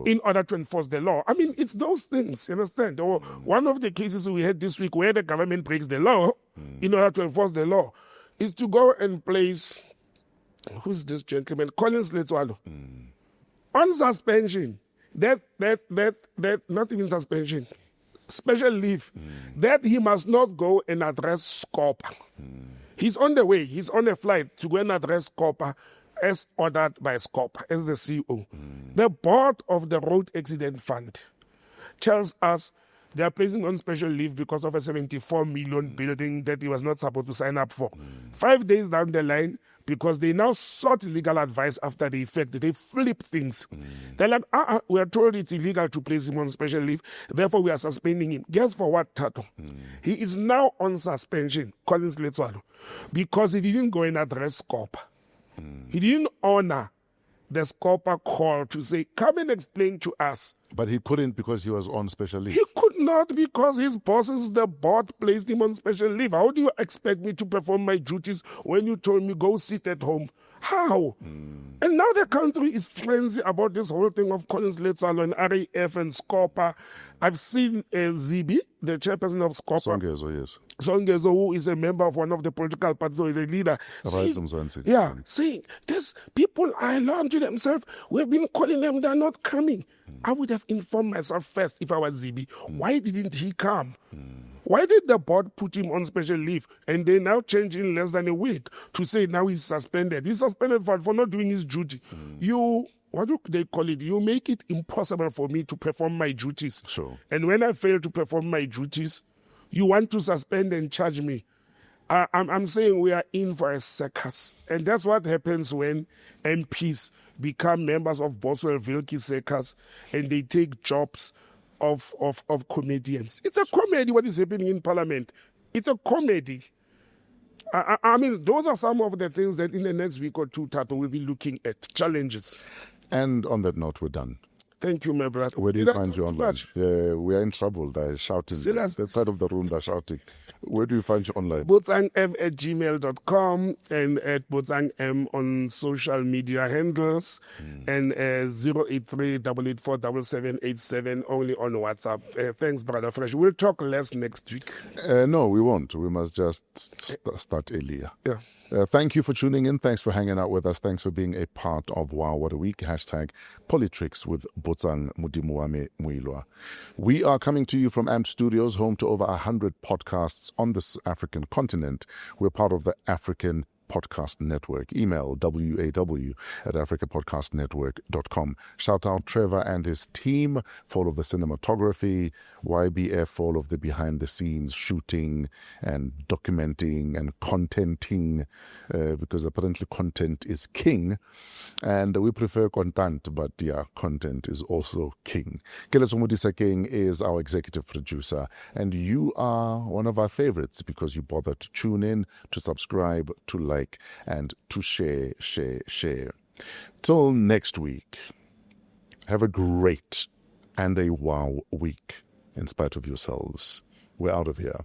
law. I mean, it's those things, you understand? Or one of the cases we had this week where the government breaks the law in order to enforce the law is to go and place, who's this gentleman? Collins Letswalo. On suspension. That not even suspension. Special leave. That he must not go and address Scopa. He's on the way. He's on a flight to go and address Scopa as ordered by Scopa, as the CEO. The board of the Road Accident Fund tells us they are placing on special leave because of a 74 million building that he was not supposed to sign up for. 5 days down the line, because they now sought legal advice after the effect, they flip things. They're like, we are told it's illegal to place him on special leave, therefore we are suspending him. Guess for what, Tato? He is now on suspension, Collins Letswalo, because he didn't go and address Scopa. He didn't honor the Scopa call to say, come and explain to us. But he couldn't because he was on special leave. He could not because his bosses, the board, placed him on special leave. How do you expect me to perform my duties when you told me go sit at home? How? And now the country is frenzy about this whole thing of Collins Letswalo and RAF and Scopa. I've seen Zibi, the chairperson of Scopa. Songezo, yes. Songezo, who is a member of one of the political parties, so he's a leader. Saying these people are alone to themselves. We've been calling them, they're not coming. I would have informed myself first if I was Zibi. Why didn't he come? Why did the board put him on special leave and they now change in less than a week to say now he's suspended? He's suspended for not doing his duty. What do they call it? You make it impossible for me to perform my duties. Sure. And when I fail to perform my duties, you want to suspend and charge me. I'm saying we are in for a circus. And that's what happens when MPs become members of Boswell Vilkie circus and they take jobs of comedians. It's a comedy what is happening in Parliament. It's a comedy. I mean, those are some of the things that in the next week or two, Tato will be looking at. Challenges. And on that note, we're done. Thank you, my brother. Where do you find you online? Yeah, we are in trouble. They're shouting. Serious? That side of the room, they're shouting. Where do you find you online? botsangm@gmail.com and at botsangm on social media handles and 083-884-7787 only on WhatsApp. Thanks, Brother Fresh. We'll talk less next week. No, we won't. We must just start earlier. Yeah. Thank you for tuning in. Thanks for hanging out with us. Thanks for being a part of Wow What a Week. #PoliTricks with Botsang Modimowame Moiloa. We are coming to you from AMP Studios, home to over 100 podcasts on this African continent. We're part of the African Podcast Network. Email waw@africapodcastnetwork.com. Shout out Trevor and his team for all of the cinematography, YBF for all of the behind the scenes shooting and documenting and contenting, because apparently content is king and we prefer content, but yeah, content is also king. Keletso Modisa King is our executive producer, and you are one of our favorites because you bother to tune in, to subscribe, to like, and to share. Till next week, have a great and a wow week in spite of yourselves. We're out of here.